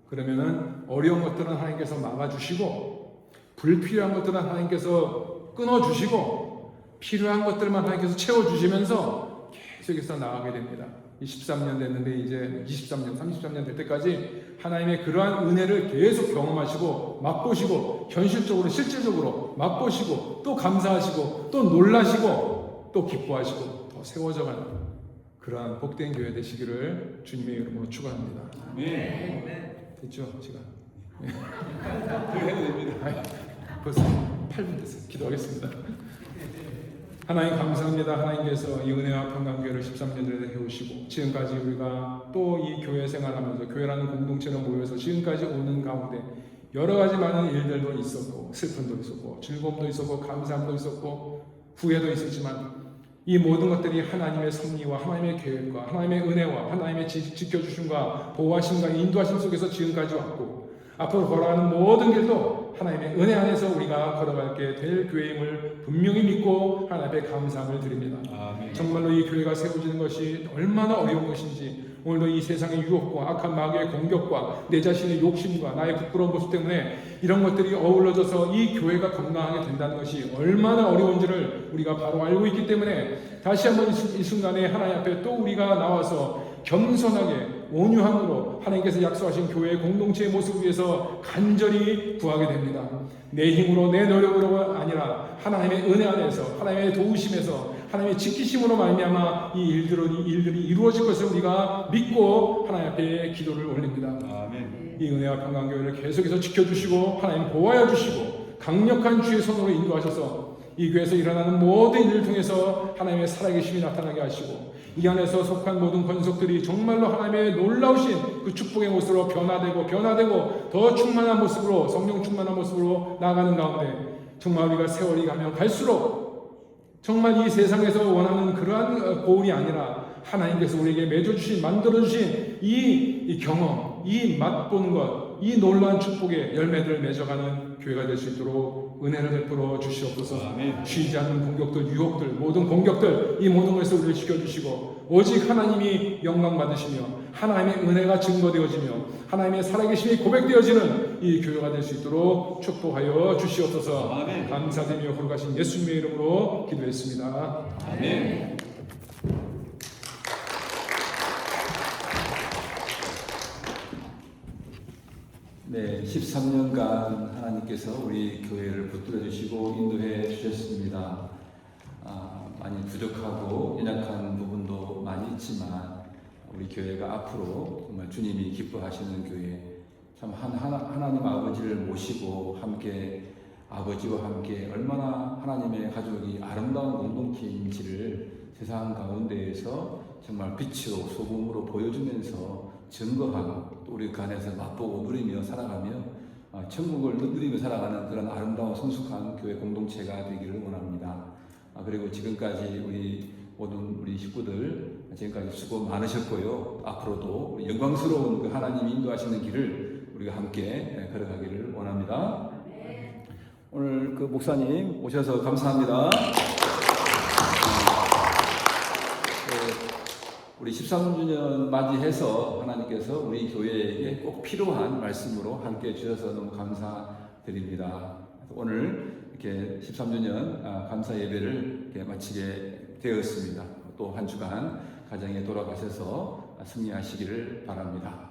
그러면은 어려운 것들은 하나님께서 막아주시고, 불필요한 것들은 하나님께서 끊어주시고, 필요한 것들만 하나님께서 채워주시면서 계속해서 나아가게 됩니다. 13년 됐는데 이제 23년, 33년 될 때까지 하나님의 그러한 은혜를 계속 경험하시고 맛보시고, 현실적으로 실질적으로 맛보시고, 또 감사하시고, 또 놀라시고, 또 기뻐하시고, 더 세워져가는 그러한 복된 교회 되시기를 주님의 이름으로 축원합니다. 네. 됐죠? 시간. 네. 해도 됩니다. 벌써 8분 됐어요. 기도하겠습니다. 하나님 감사합니다. 하나님께서 이 은혜와 평강교회를 13년을 해오시고, 지금까지 우리가 또 이 교회 생활하면서 교회라는 공동체로 모여서 지금까지 오는 가운데 여러 가지 많은 일들도 있었고, 슬픔도 있었고, 즐거움도 있었고, 감사함도 있었고, 후회도 있었지만, 이 모든 것들이 하나님의 섭리와 하나님의 계획과 하나님의 은혜와 하나님의 지켜주심과 보호하심과 인도하심 속에서 지금까지 왔고 앞으로 걸어가는 모든 길도 하나님의 은혜 안에서 우리가 걸어가게 될 교회임을 분명히 믿고 하나님 앞에 감사함을 드립니다. 아멘. 정말로 이 교회가 세워지는 것이 얼마나 어려운 것인지 오늘도 이 세상의 유혹과 악한 마귀의 공격과 내 자신의 욕심과 나의 부끄러운 모습 때문에 이런 것들이 어우러져서 이 교회가 건강하게 된다는 것이 얼마나 어려운지를 우리가 바로 알고 있기 때문에 다시 한번 이 순간에 하나님 앞에 또 우리가 나와서 겸손하게 온유함으로 하나님께서 약속하신 교회의 공동체의 모습을 위해서 간절히 구하게 됩니다. 내 힘으로 내 노력으로가 아니라 하나님의 은혜 안에서 하나님의 도우심에서 하나님의 지키심으로 말미암아 이 일들이 이루어질 것을 우리가 믿고 하나님 앞에 기도를 올립니다. 아멘. 이 은혜와 평강교회를 계속해서 지켜주시고 하나님 보호하여 주시고 강력한 주의 손으로 인도하셔서 이 교회에서 일어나는 모든 일을 통해서 하나님의 살아계심이 나타나게 하시고 이 안에서 속한 모든 권속들이 정말로 하나님의 놀라우신 그 축복의 모습으로 변화되고 더 충만한 모습으로 성령 충만한 모습으로 나아가는 가운데 정말 우리가 세월이 가면 갈수록 정말 이 세상에서 원하는 그러한 고울이 아니라 하나님께서 우리에게 맺어주신 만들어주신 이 경험, 이 맛보는 것, 이 놀라운 축복의 열매들을 맺어가는 교회가 될 수 있도록 은혜를 베풀어 주시옵소서. 쉬지 않는 공격들, 유혹들, 모든 공격들 이 모든 것에서 우리를 지켜주시고 오직 하나님이 영광 받으시며 하나님의 은혜가 증거되어지며 하나님의 살아계심이 고백되어지는 이 교회가 될 수 있도록 축복하여 주시옵소서. 아멘. 감사드리며 거룩하신 예수님의 이름으로 기도했습니다. 아멘. 네, 13년간 하나님께서 우리 교회를 붙들어 주시고 인도해 주셨습니다. 많이 부족하고 연약한 부분도 많이 있지만 우리 교회가 앞으로 정말 주님이 기뻐하시는 교회, 참 하나님 아버지를 모시고 함께 아버지와 함께 얼마나 하나님의 가족이 아름다운 공동체인지를 세상 가운데에서 정말 빛으로 소금으로 보여주면서 증거하고 또 우리 그 안에서 맛보고 누리며 살아가며 천국을 누리며 살아가는 그런 아름다운 성숙한 교회 공동체가 되기를 원합니다. 그리고 지금까지 우리 모든 우리 식구들 지금까지 수고 많으셨고요. 앞으로도 영광스러운 그 하나님이 인도하시는 길을 우리가 함께 걸어가기를 원합니다. 오늘 그 목사님 오셔서 감사합니다. 우리 13주년 맞이해서 하나님께서 우리 교회에게 꼭 필요한 말씀으로 함께 해주셔서 너무 감사드립니다. 오늘 이렇게 13주년 감사 예배를 이렇게 마치게 되었습니다. 또 한 주간 가정에 돌아가셔서 승리하시기를 바랍니다.